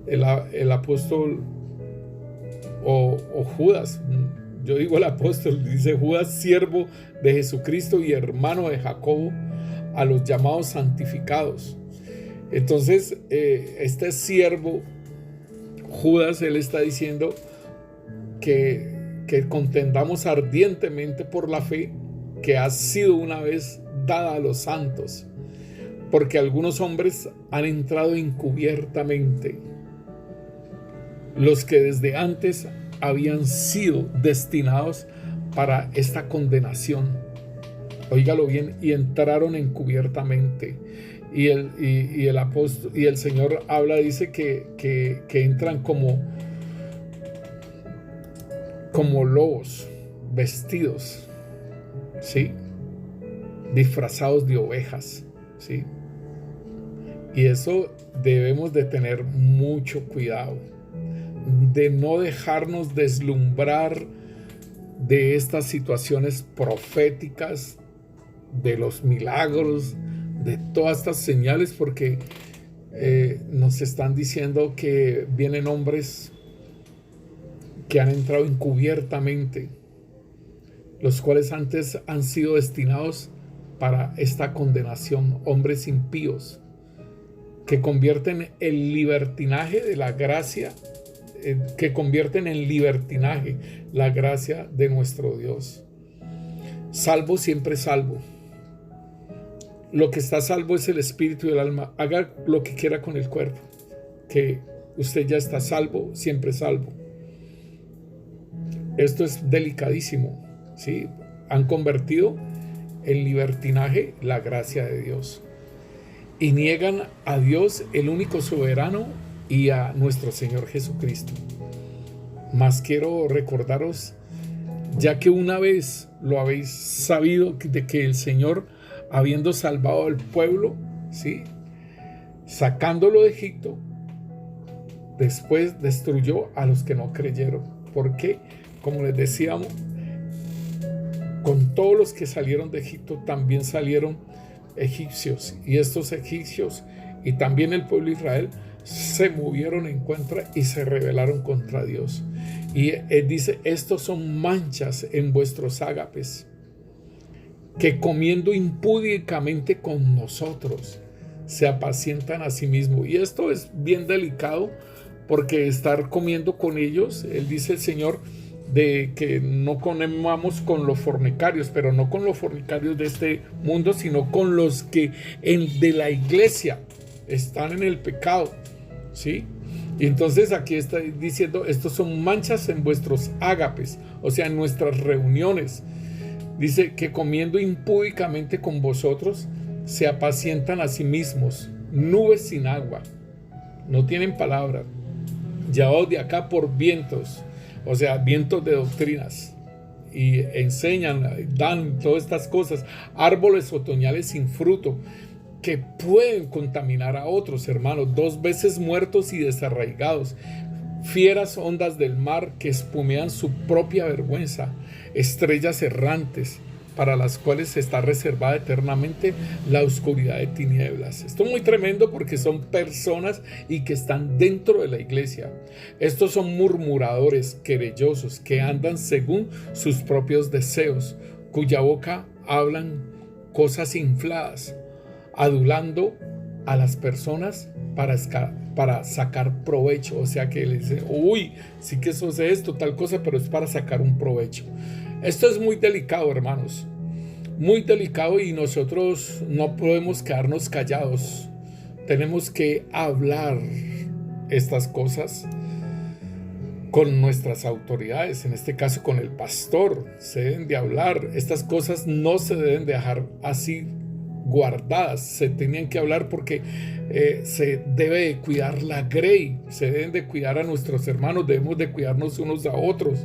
el apóstol o Judas. Yo digo el apóstol, dice Judas, siervo de Jesucristo y hermano de Jacobo, a los llamados santificados. Entonces, este siervo, Judas, él está diciendo que contendamos ardientemente por la fe que ha sido una vez dada a los santos, porque algunos hombres han entrado encubiertamente, los que desde antes habían sido destinados para esta condenación. Óigalo bien, y entraron encubiertamente. Y el apóstol y el Señor habla, dice que entran como lobos vestidos, ¿sí? Disfrazados de ovejas, ¿sí? Y eso debemos de tener mucho cuidado, de no dejarnos deslumbrar de estas situaciones proféticas, de los milagros, de todas estas señales, porque nos están diciendo que vienen hombres que han entrado encubiertamente, los cuales antes han sido destinados para esta condenación, hombres impíos, que convierten el libertinaje de la gracia, que convierten en libertinaje la gracia de nuestro Dios. Salvo, siempre salvo. Lo que está salvo es el espíritu y el alma. Haga lo que quiera con el cuerpo, que usted ya está salvo, siempre salvo. Esto es delicadísimo, ¿sí? Han convertido en libertinaje la gracia de Dios y niegan a Dios, el único soberano, y a nuestro Señor Jesucristo. Mas quiero recordaros, ya que una vez lo habéis sabido, de que el Señor, habiendo salvado al pueblo, ¿sí?, sacándolo de Egipto, después destruyó a los que no creyeron. Porque, como les decíamos, con todos los que salieron de Egipto también salieron egipcios, y estos egipcios y también el pueblo de Israel se movieron en contra y se rebelaron contra Dios. Y él dice: estos son manchas en vuestros ágapes, que comiendo impúdicamente con nosotros se apacientan a sí mismos. Y esto es bien delicado, porque estar comiendo con ellos, él dice el Señor, de que no comamos con los fornicarios, pero no con los fornicarios de este mundo, sino con los que de la iglesia están en el pecado, ¿sí? Y entonces aquí está diciendo: estos son manchas en vuestros ágapes, o sea, en nuestras reuniones. Dice que comiendo impúdicamente con vosotros se apacientan a sí mismos, nubes sin agua, no tienen palabra, llevados de acá por vientos, o sea, vientos de doctrinas, y enseñan, dan todas estas cosas, árboles otoñales sin fruto, que pueden contaminar a otros, hermanos, 2 veces muertos y desarraigados, fieras ondas del mar que espumean su propia vergüenza, estrellas errantes, para las cuales está reservada eternamente la oscuridad de tinieblas. Esto es muy tremendo, porque son personas y que están dentro de la iglesia. Estos son murmuradores, querellosos, que andan según sus propios deseos, cuya boca hablan cosas infladas, adulando a las personas para sacar provecho. O sea, que le dice: uy, sí que eso es esto, tal cosa, pero es para sacar un provecho. Esto es muy delicado, hermanos, muy delicado, y nosotros no podemos quedarnos callados. Tenemos que hablar estas cosas con nuestras autoridades, en este caso con el pastor. Se deben de hablar, estas cosas no se deben dejar así guardadas, se tenían que hablar, porque se debe de cuidar la grey, se deben de cuidar a nuestros hermanos, debemos de cuidarnos unos a otros.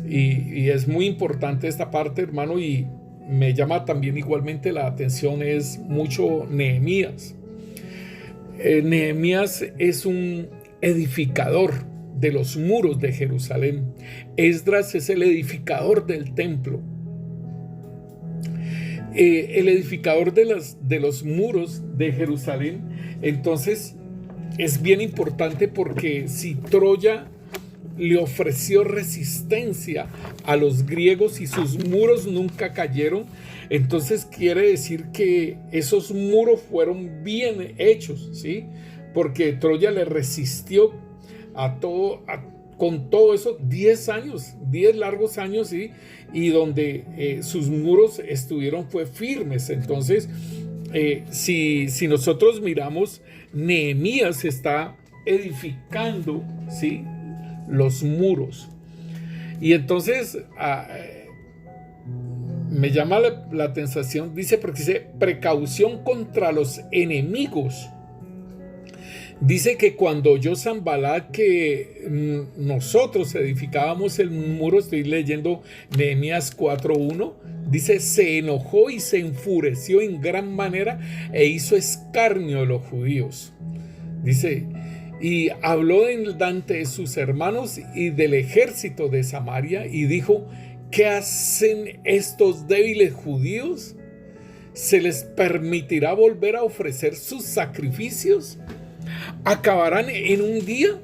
Y es muy importante esta parte, hermano, y me llama también igualmente la atención es mucho Nehemías. Nehemías es un edificador de los muros de Jerusalén. Esdras es el edificador del templo. El edificador de los muros de Jerusalén. Entonces es bien importante porque si Troya le ofreció resistencia a los griegos y sus muros nunca cayeron, entonces quiere decir que esos muros fueron bien hechos, ¿sí? Porque Troya le resistió con todo eso 10 años, 10 largos años, ¿sí? Y donde sus muros estuvieron fue firmes. Entonces, si nosotros miramos, Nehemías está edificando, ¿sí?, los muros. Y entonces me llama la atención, dice, porque dice precaución contra los enemigos. Dice que cuando oyó Sanbalat que nosotros edificábamos el muro, estoy leyendo Nehemías 4:1, dice, se enojó y se enfureció en gran manera e hizo escarnio de los judíos. Dice, y habló delante de sus hermanos y del ejército de Samaria y dijo, ¿qué hacen estos débiles judíos? ¿Se les permitirá volver a ofrecer sus sacrificios? ¿Acabarán en un día?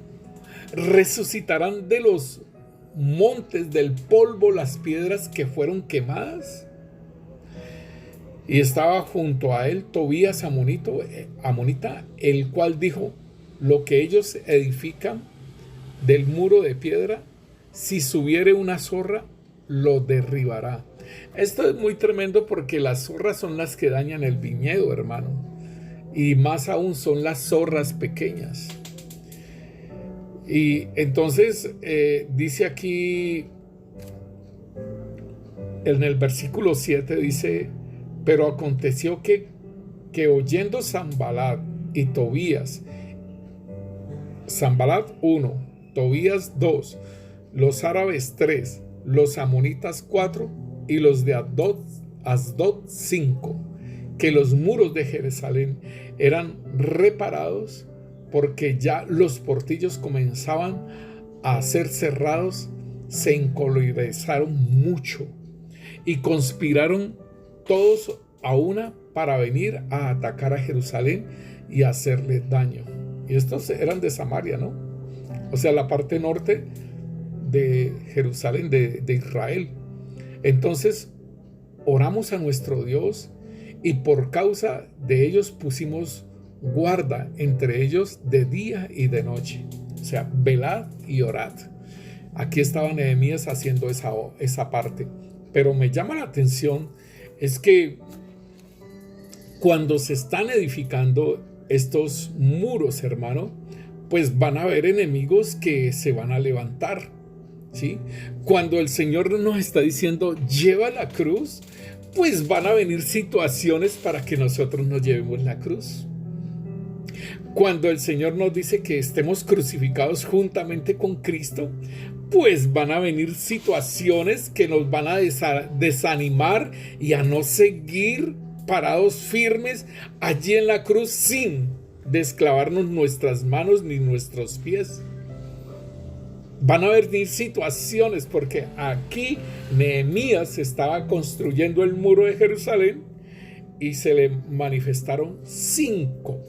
¿Resucitarán de los montes del polvo las piedras que fueron quemadas? Y estaba junto a él Tobías amonita, el cual dijo, lo que ellos edifican del muro de piedra, si subiere una zorra, lo derribará. Esto es muy tremendo porque las zorras son las que dañan el viñedo, hermano. Y más aún son las zorras pequeñas. Y entonces dice aquí, en el versículo 7 dice, pero aconteció que oyendo Sanbalat y Tobías, Sanbalat 1, Tobías 2, los árabes 3, los amonitas 4 y los de Asdod 5, que los muros de Jerusalén eran reparados porque ya los portillos comenzaban a ser cerrados, se encolerizaron mucho y conspiraron todos a una para venir a atacar a Jerusalén y hacerle daño. Y estos eran de Samaria, ¿no? O sea, la parte norte de Jerusalén, de Israel. Entonces, oramos a nuestro Dios y por causa de ellos pusimos guarda entre ellos de día y de noche. O sea, velad y orad. Aquí estaba Nehemías haciendo esa parte. Pero me llama la atención es que cuando se están edificando estos muros, hermano, pues van a haber enemigos que se van a levantar, ¿sí? Cuando el Señor nos está diciendo, lleva la cruz, pues van a venir situaciones para que nosotros nos llevemos la cruz. Cuando el Señor nos dice que estemos crucificados juntamente con Cristo, pues van a venir situaciones que nos van a desanimar y a no seguir parados firmes allí en la cruz sin desclavarnos nuestras manos ni nuestros pies. Van a venir situaciones porque aquí Nehemías estaba construyendo el muro de Jerusalén y se le manifestaron cinco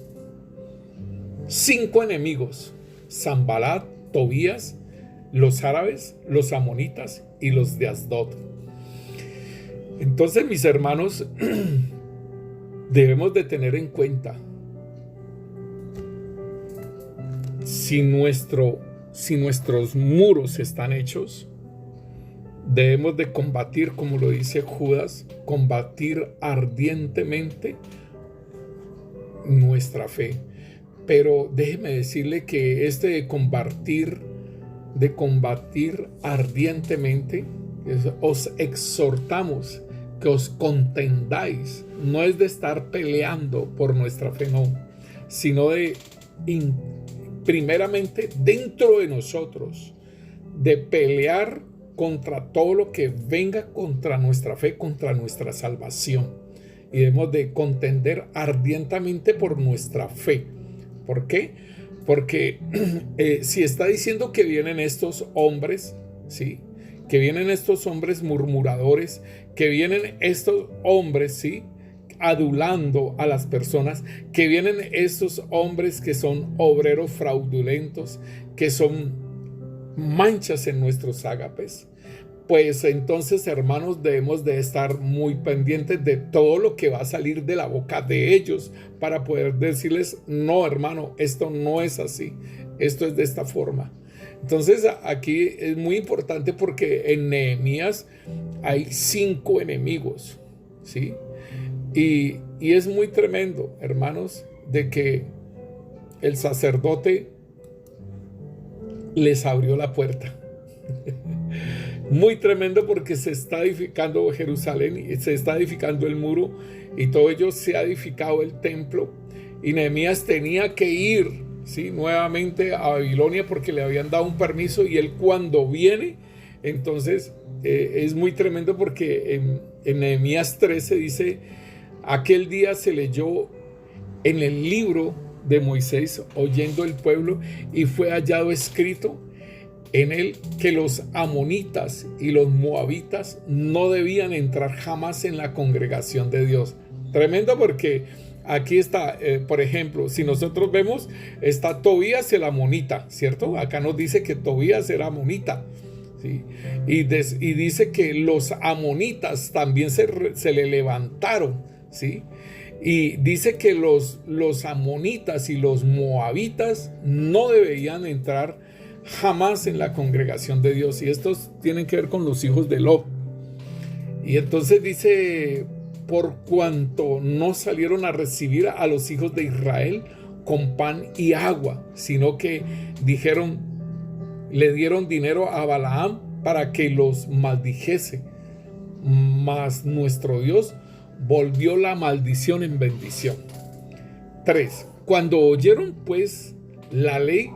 enemigos: Sanbalat, Tobías, los árabes, los amonitas y los de Asdod. Entonces, mis hermanos, debemos de tener en cuenta, si nuestros muros están hechos, debemos de combatir, como lo dice Judas, combatir ardientemente nuestra fe. Pero déjeme decirle que de combatir ardientemente, os exhortamos que os contendáis. No es de estar peleando por nuestra fe, no, sino de primeramente dentro de nosotros, de pelear contra todo lo que venga contra nuestra fe, contra nuestra salvación. Y debemos de contender ardientemente por nuestra fe. ¿Por qué? Porque si está diciendo que vienen estos hombres, ¿sí?, que vienen estos hombres murmuradores, que vienen estos hombres, ¿sí?, adulando a las personas, que vienen estos hombres que son obreros fraudulentos, que son manchas en nuestros ágapes, pues entonces, hermanos, debemos de estar muy pendientes de todo lo que va a salir de la boca de ellos para poder decirles: no, hermano, esto no es así, esto es de esta forma. Entonces aquí es muy importante porque en Nehemías hay 5 enemigos, ¿sí? Y es muy tremendo, hermanos, de que el sacerdote les abrió la puerta. Muy tremendo, porque se está edificando Jerusalén y se está edificando el muro y todo ello, se ha edificado el templo, y Nehemías tenía que ir, ¿sí?, nuevamente a Babilonia porque le habían dado un permiso, y él cuando viene, entonces es muy tremendo porque en Nehemías 13 dice: aquel día se leyó en el libro de Moisés oyendo el pueblo, y fue hallado escrito en él que los amonitas y los moabitas no debían entrar jamás en la congregación de Dios. Tremendo, porque aquí está, por ejemplo, si nosotros vemos, está Tobías el amonita, ¿cierto? Acá nos dice que Tobías era amonita, ¿sí? Y dice que los amonitas también se le levantaron, ¿sí? Y dice que los amonitas y los moabitas no deberían entrar jamás en la congregación de Dios, y estos tienen que ver con los hijos de Lot. Y entonces dice: por cuanto no salieron a recibir a los hijos de Israel con pan y agua, sino que le dieron dinero a Balaam para que los maldijese, mas nuestro Dios volvió la maldición en bendición. 3. Cuando oyeron pues la ley,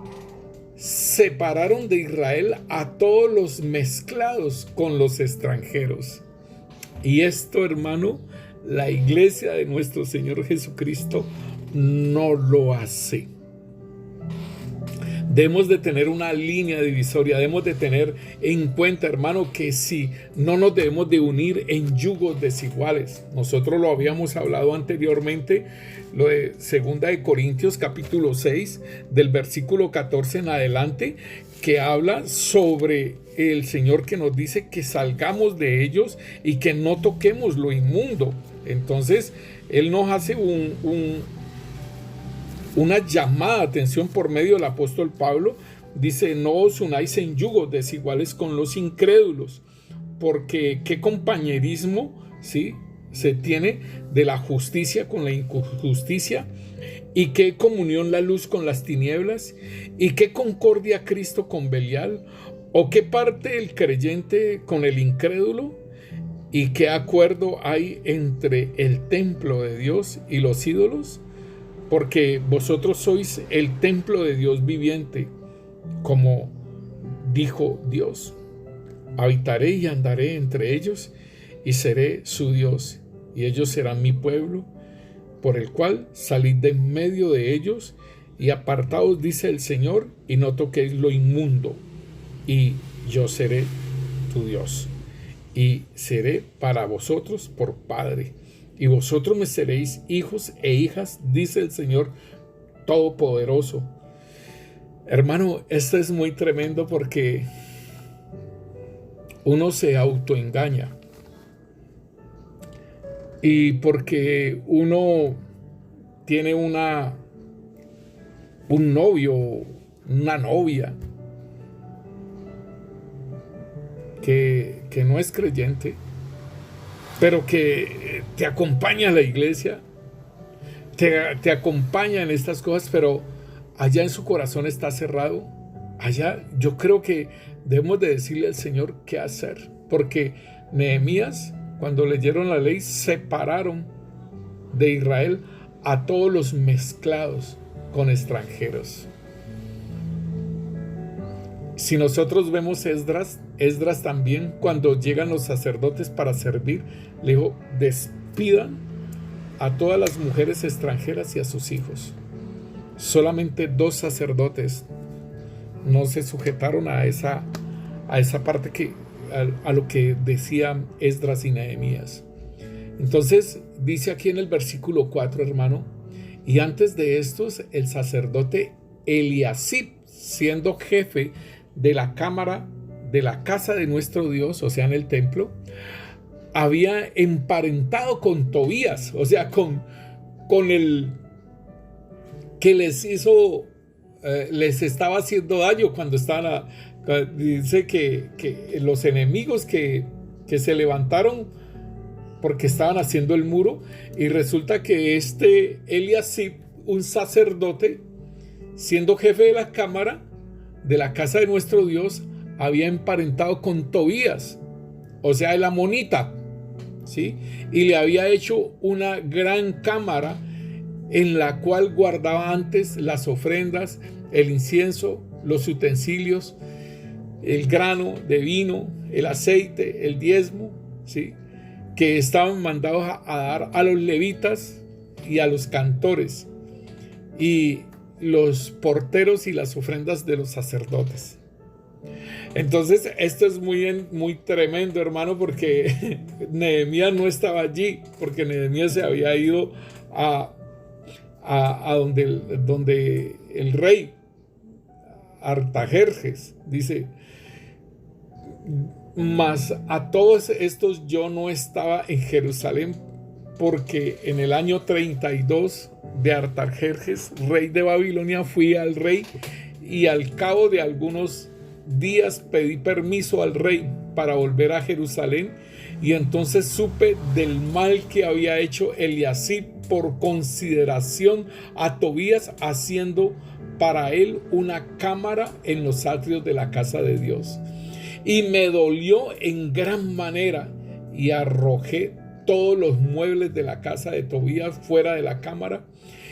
separaron de Israel a todos los mezclados con los extranjeros. Y esto, hermano, la iglesia de nuestro Señor Jesucristo no lo hace. Debemos de tener una línea divisoria, debemos de tener en cuenta, hermano, que si no nos debemos de unir en yugos desiguales. Nosotros lo habíamos hablado anteriormente, lo de 2 de Corintios capítulo 6, del versículo 14 en adelante, que habla sobre el Señor, que nos dice que salgamos de ellos y que no toquemos lo inmundo. Entonces, Él nos hace una llamada de atención por medio del apóstol Pablo. Dice: no os unáis en yugos desiguales con los incrédulos, porque qué compañerismo, ¿sí?, se tiene de la justicia con la injusticia, y qué comunión la luz con las tinieblas, y qué concordia Cristo con Belial, o qué parte el creyente con el incrédulo, y qué acuerdo hay entre el templo de Dios y los ídolos. Porque vosotros sois el templo de Dios viviente, como dijo Dios: habitaré y andaré entre ellos, y seré su Dios, y ellos serán mi pueblo, por el cual salid de en medio de ellos, y apartaos, dice el Señor, y no toquéis lo inmundo, y yo seré tu Dios, y seré para vosotros por Padre, y vosotros me seréis hijos e hijas, dice el Señor Todopoderoso. Hermano, esto es muy tremendo, porque uno se autoengaña, y porque uno tiene un novio, una novia que no es creyente, pero que te acompaña a la iglesia, te acompaña en estas cosas, pero allá en su corazón está cerrado. Allá yo creo que debemos de decirle al Señor qué hacer, porque Nehemías, cuando leyeron la ley, separaron de Israel a todos los mezclados con extranjeros. Si nosotros vemos Esdras también, cuando llegan los sacerdotes para servir, le dijo, despidan a todas las mujeres extranjeras y a sus hijos. Solamente 2 sacerdotes no se sujetaron a esa parte a lo que decían Esdras y Nehemías. Entonces dice aquí en el versículo 4, hermano, y antes de estos el sacerdote Eliasib, siendo jefe de la cámara de la casa de nuestro Dios, o sea, en el templo, había emparentado con Tobías, o sea, con el que les estaba haciendo daño cuando estaban, dice que los enemigos que se levantaron porque estaban haciendo el muro, y resulta que Eliasib, un sacerdote, siendo jefe de la cámara de la casa de nuestro Dios, había emparentado con Tobías, o sea, el amonita, ¿sí? Y le había hecho una gran cámara en la cual guardaba antes las ofrendas, el incienso, los utensilios, el grano de vino, el aceite, el diezmo, ¿sí?, que estaban mandados a dar a los levitas y a los cantores, y los porteros y las ofrendas de los sacerdotes. Entonces esto es muy tremendo, hermano, porque Nehemías no estaba allí, porque Nehemías se había ido a donde el rey Artajerjes. Dice, mas a todos estos yo no estaba en Jerusalén, porque en el año 32 de Artajerjes, rey de Babilonia, fui al rey, y al cabo de algunos días pedí permiso al rey para volver a Jerusalén, y entonces supe del mal que había hecho Eliasib por consideración a Tobías, haciendo para él una cámara en los atrios de la casa de Dios. Y me dolió en gran manera, y arrojé todos los muebles de la casa de Tobías fuera de la cámara,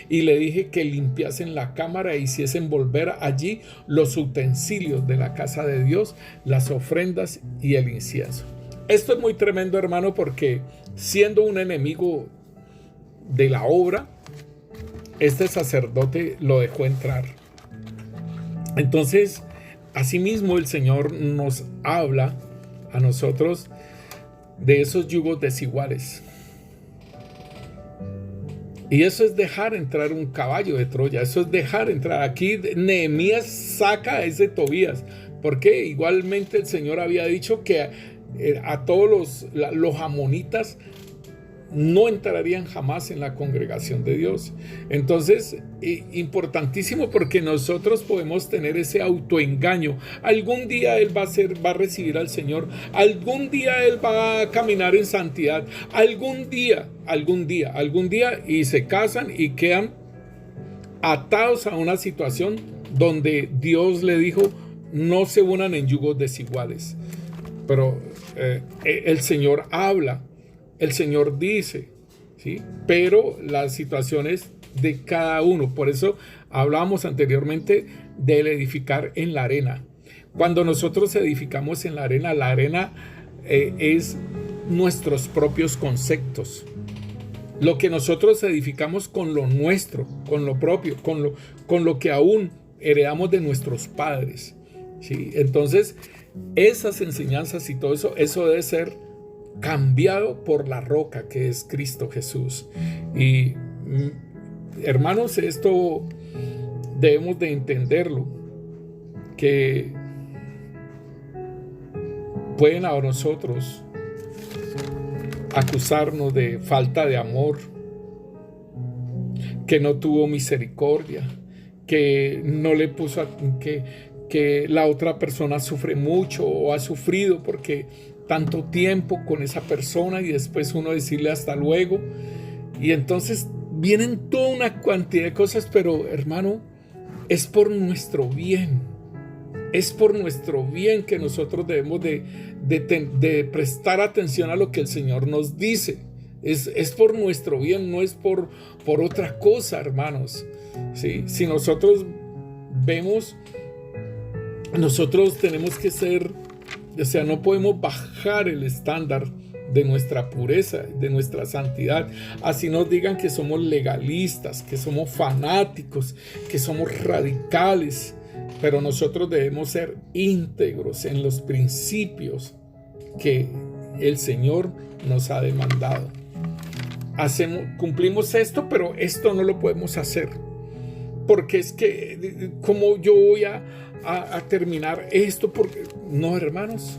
y le dije que limpiasen la cámara e hiciesen volver allí los utensilios de la casa de Dios, las ofrendas y el incienso. Esto es muy tremendo, hermano, porque siendo un enemigo de la obra, este sacerdote lo dejó entrar. Entonces, asimismo, el Señor nos habla a nosotros de esos yugos desiguales. Y eso es dejar entrar un caballo de Troya. Eso es dejar entrar. Aquí Nehemías saca a ese Tobías, porque igualmente el Señor había dicho que a todos los amonitas no entrarían jamás en la congregación de Dios. Entonces, importantísimo, porque nosotros podemos tener ese autoengaño. Algún día él va a recibir al Señor. Algún día él va a caminar en santidad. Algún día, y se casan y quedan atados a una situación donde Dios le dijo, no se unan en yugos desiguales. Pero el Señor habla. El Señor dice, ¿sí? Pero las situaciones de cada uno. Por eso hablábamos anteriormente del edificar en la arena. Cuando nosotros edificamos en la arena es nuestros propios conceptos. Lo que nosotros edificamos con lo nuestro, con lo propio, con lo que aún heredamos de nuestros padres, ¿sí? Entonces, esas enseñanzas y todo eso debe ser cambiado por la roca que es Cristo Jesús. Y hermanos, esto debemos de entenderlo, que pueden a nosotros acusarnos de falta de amor, que no tuvo misericordia, que no le puso que la otra persona sufre mucho o ha sufrido porque tanto tiempo con esa persona, y después uno decirle hasta luego, y entonces vienen toda una cantidad de cosas. Pero hermano, es por nuestro bien, es por nuestro bien que nosotros debemos de prestar atención a lo que el Señor nos dice. Es por nuestro bien, no es por otra cosa, hermanos, ¿sí? Si nosotros vemos nosotros tenemos que ser, o sea, no podemos bajar el estándar de nuestra pureza, de nuestra santidad. Así nos digan que somos legalistas, que somos fanáticos, que somos radicales, pero nosotros debemos ser íntegros en los principios que el Señor nos ha demandado. Cumplimos esto, pero esto no lo podemos hacer, porque es que, ¿cómo yo voy a terminar esto? Porque no, hermanos.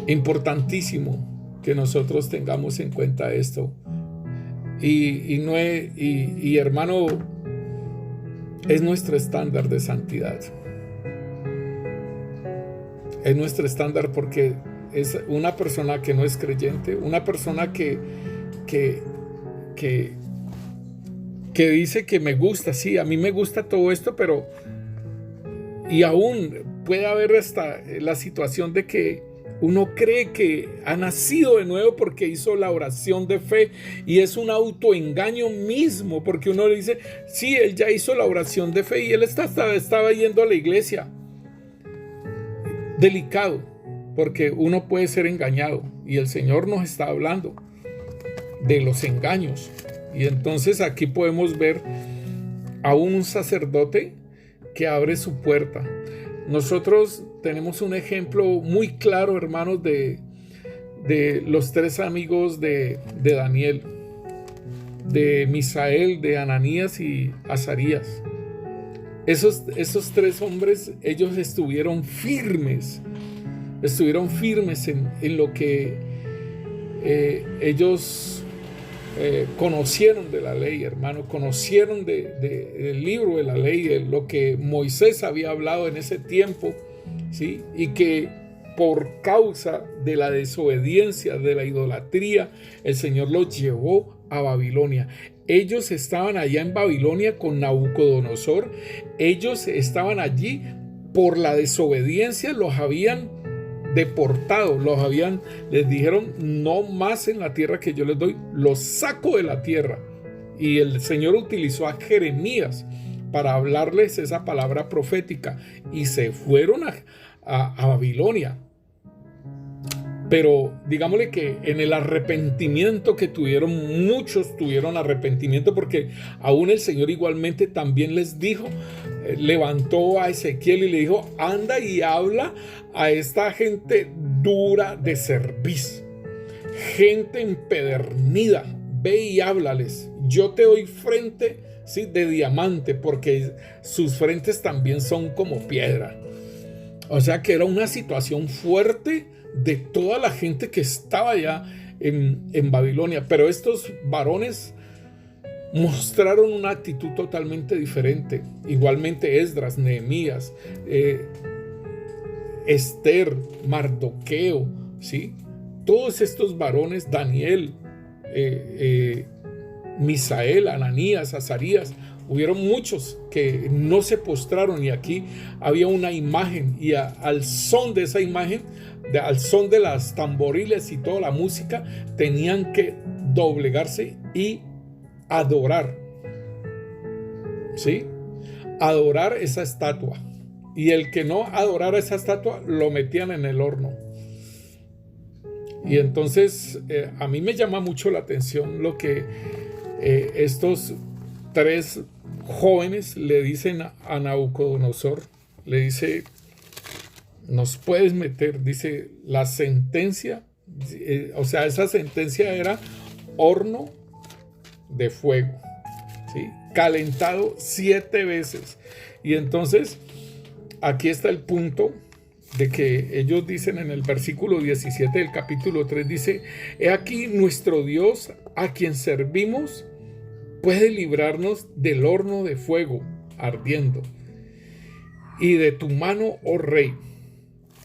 Importantísimo que nosotros tengamos en cuenta esto. Y hermano, es nuestro estándar de santidad. Es nuestro estándar, porque es una persona que no es creyente, una persona que dice que me gusta, sí, a mí me gusta todo esto, pero y aún puede haber hasta la situación de que uno cree que ha nacido de nuevo porque hizo la oración de fe, y es un autoengaño mismo, porque uno le dice, sí, él ya hizo la oración de fe y él estaba yendo a la iglesia. Delicado, porque uno puede ser engañado, y el Señor nos está hablando de los engaños. Y entonces aquí podemos ver a un sacerdote que abre su puerta. Nosotros tenemos un ejemplo muy claro, hermanos, de los tres amigos de Daniel, de Misael, de Ananías y Azarías. Esos tres hombres, ellos estuvieron firmes en lo que ellos conocieron de la ley, hermano, conocieron del libro de la ley, de lo que Moisés había hablado en ese tiempo, ¿sí? Y que por causa de la desobediencia, de la idolatría, el Señor los llevó a Babilonia. Ellos estaban allá en Babilonia con Nabucodonosor. Ellos estaban allí por la desobediencia, los habían deportado, les dijeron, no más en la tierra que yo les doy, los saco de la tierra. Y el Señor utilizó a Jeremías para hablarles esa palabra profética, y se fueron a Babilonia. Pero digámosle que en el arrepentimiento que tuvieron, muchos tuvieron arrepentimiento, porque aún el Señor igualmente también les dijo, levantó a Ezequiel y le dijo, anda y habla a esta gente dura de cerviz, gente empedernida, ve y háblales, yo te doy frente, ¿sí?, de diamante, porque sus frentes también son como piedra. O sea que era una situación fuerte de toda la gente que estaba allá en Babilonia. Pero estos varones mostraron una actitud totalmente diferente. Igualmente Esdras, Nehemías, Esther, Mardoqueo, ¿sí? Todos estos varones, Daniel, Misael, Ananías, Azarías, hubieron muchos que no se postraron, y aquí había una imagen, y al son de esa imagen, al son de las tamboriles y toda la música, tenían que doblegarse y adorar, ¿sí? Adorar esa estatua. Y el que no adorara esa estatua, lo metían en el horno. Y entonces a mí me llama mucho la atención lo que estos tres jóvenes le dicen a Nabucodonosor. Le dice, nos puedes meter, dice, la sentencia, o sea, esa sentencia era horno de fuego, ¿sí?, calentado 7 veces. Y entonces aquí está el punto de que ellos dicen en el versículo 17 del capítulo 3, dice, he aquí nuestro Dios a quien servimos puede librarnos del horno de fuego ardiendo y de tu mano, oh rey.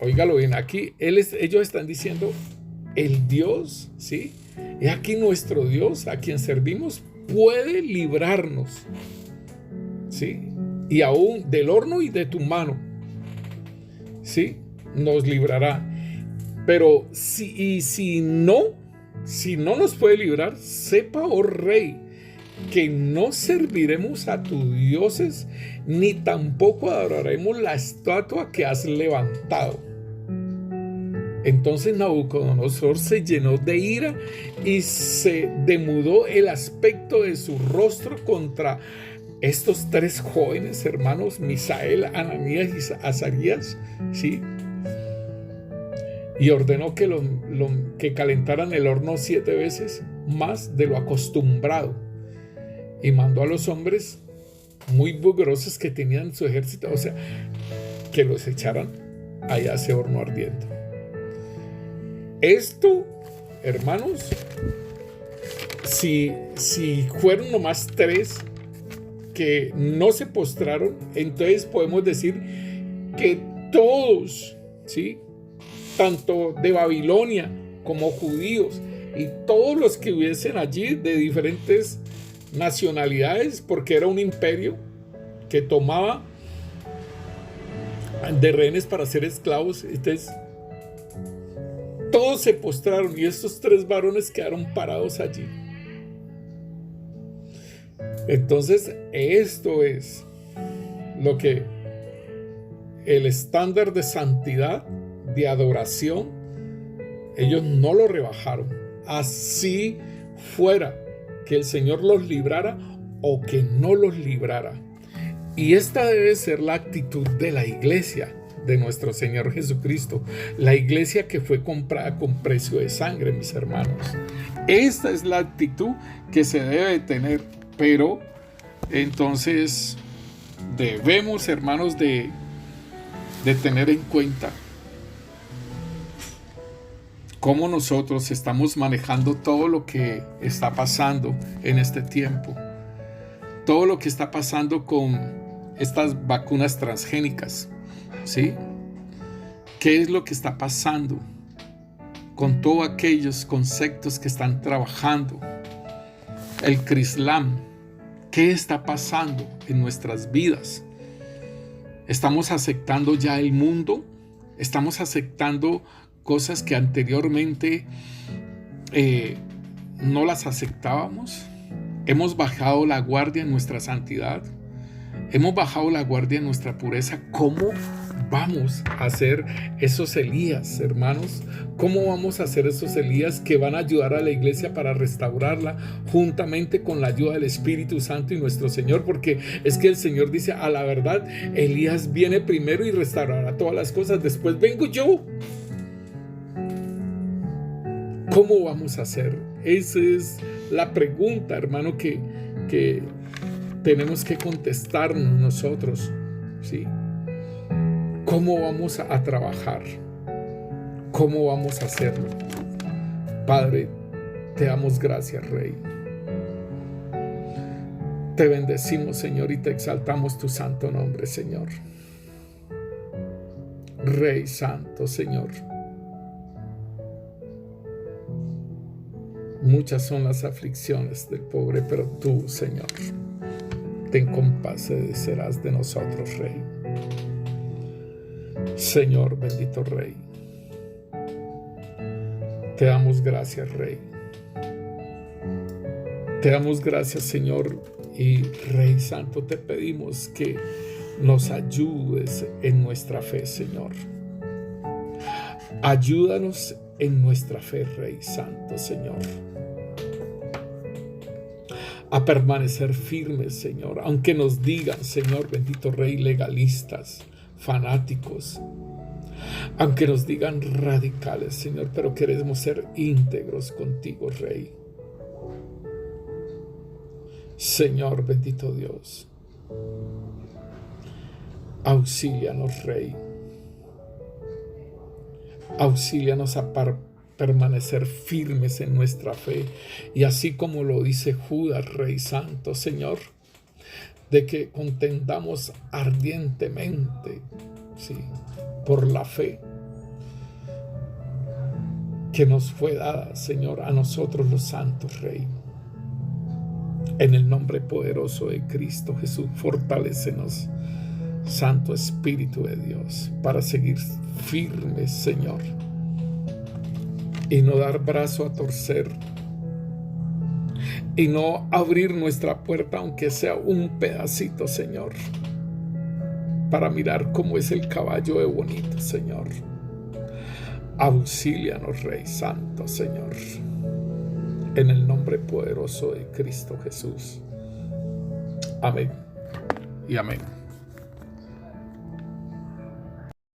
Óigalo bien, aquí ellos están diciendo, el Dios, ¿sí? He aquí nuestro Dios a quien servimos puede librarnos, ¿sí? Y aún del horno y de tu mano, ¿sí?, nos librará. Pero si no nos puede librar, sepa, oh rey, que no serviremos a tus dioses, ni tampoco adoraremos la estatua que has levantado. Entonces Nabucodonosor se llenó de ira y se demudó el aspecto de su rostro contra estos tres jóvenes hermanos, Misael, Ananías y Azarías, ¿sí? Y ordenó que calentaran el horno 7 veces más de lo acostumbrado. Y mandó a los hombres muy vigorosos que tenían su ejército, o sea, que los echaran allá a ese horno ardiendo. Esto, hermanos, si fueron nomás 3 que no se postraron, entonces podemos decir que todos, ¿sí?, tanto de Babilonia como judíos y todos los que hubiesen allí de diferentes nacionalidades, porque era un imperio que tomaba de rehenes para ser esclavos, entonces todos se postraron y estos 3 varones quedaron parados allí. Entonces esto es lo que el estándar de santidad, de adoración, ellos no lo rebajaron, así fuera que el Señor los librara o que no los librara. Y esta debe ser la actitud de la iglesia de nuestro Señor Jesucristo, la iglesia que fue comprada con precio de sangre, mis hermanos. Esta es la actitud que se debe tener, pero entonces debemos, hermanos, de tener en cuenta cómo nosotros estamos manejando todo lo que está pasando en este tiempo, todo lo que está pasando con estas vacunas transgénicas, ¿sí? ¿Qué es lo que está pasando con todos aquellos conceptos que están trabajando? El Crislam, ¿qué está pasando en nuestras vidas? ¿Estamos aceptando ya el mundo? ¿Estamos aceptando cosas que anteriormente no las aceptábamos? ¿Hemos bajado la guardia en nuestra santidad? ¿Hemos bajado la guardia en nuestra pureza? ¿Cómo vamos a hacer esos Elías, hermanos? ¿Cómo vamos a hacer esos Elías que van a ayudar a la iglesia para restaurarla juntamente con la ayuda del Espíritu Santo y nuestro Señor? Porque es que el Señor dice, a la verdad, Elías viene primero y restaurará todas las cosas, después vengo yo. ¿Cómo vamos a hacer? Esa es la pregunta, hermano, que tenemos que contestarnos nosotros, ¿sí? ¿Cómo vamos a trabajar? ¿Cómo vamos a hacerlo? Padre, te damos gracias, Rey. Te bendecimos, Señor, y te exaltamos tu santo nombre, Señor. Rey santo, Señor. Muchas son las aflicciones del pobre, pero tú, Señor, ten compadecerás de nosotros, Rey. Señor, bendito Rey. Te damos gracias, Rey. Te damos gracias, Señor, y Rey Santo, te pedimos que nos ayudes en nuestra fe, Señor. Ayúdanos en nuestra fe, Rey Santo, Señor, a permanecer firmes, Señor, aunque nos digan, Señor, bendito Rey, legalistas, fanáticos, aunque nos digan radicales, Señor, pero queremos ser íntegros contigo, Rey. Señor, bendito Dios, auxílianos, Rey. Auxílianos a permanecer firmes en nuestra fe. Y así como lo dice Judas, Rey Santo, Señor, de que contendamos ardientemente, sí, por la fe que nos fue dada, Señor, a nosotros los santos, Rey. En el nombre poderoso de Cristo Jesús, fortalécenos, Santo Espíritu de Dios, para seguir firmes, Señor, y no dar brazo a torcer y no abrir nuestra puerta, aunque sea un pedacito, Señor, para mirar cómo es el caballo de bonito, Señor. Auxílianos, Rey Santo, Señor, en el nombre poderoso de Cristo Jesús. Amén y amén.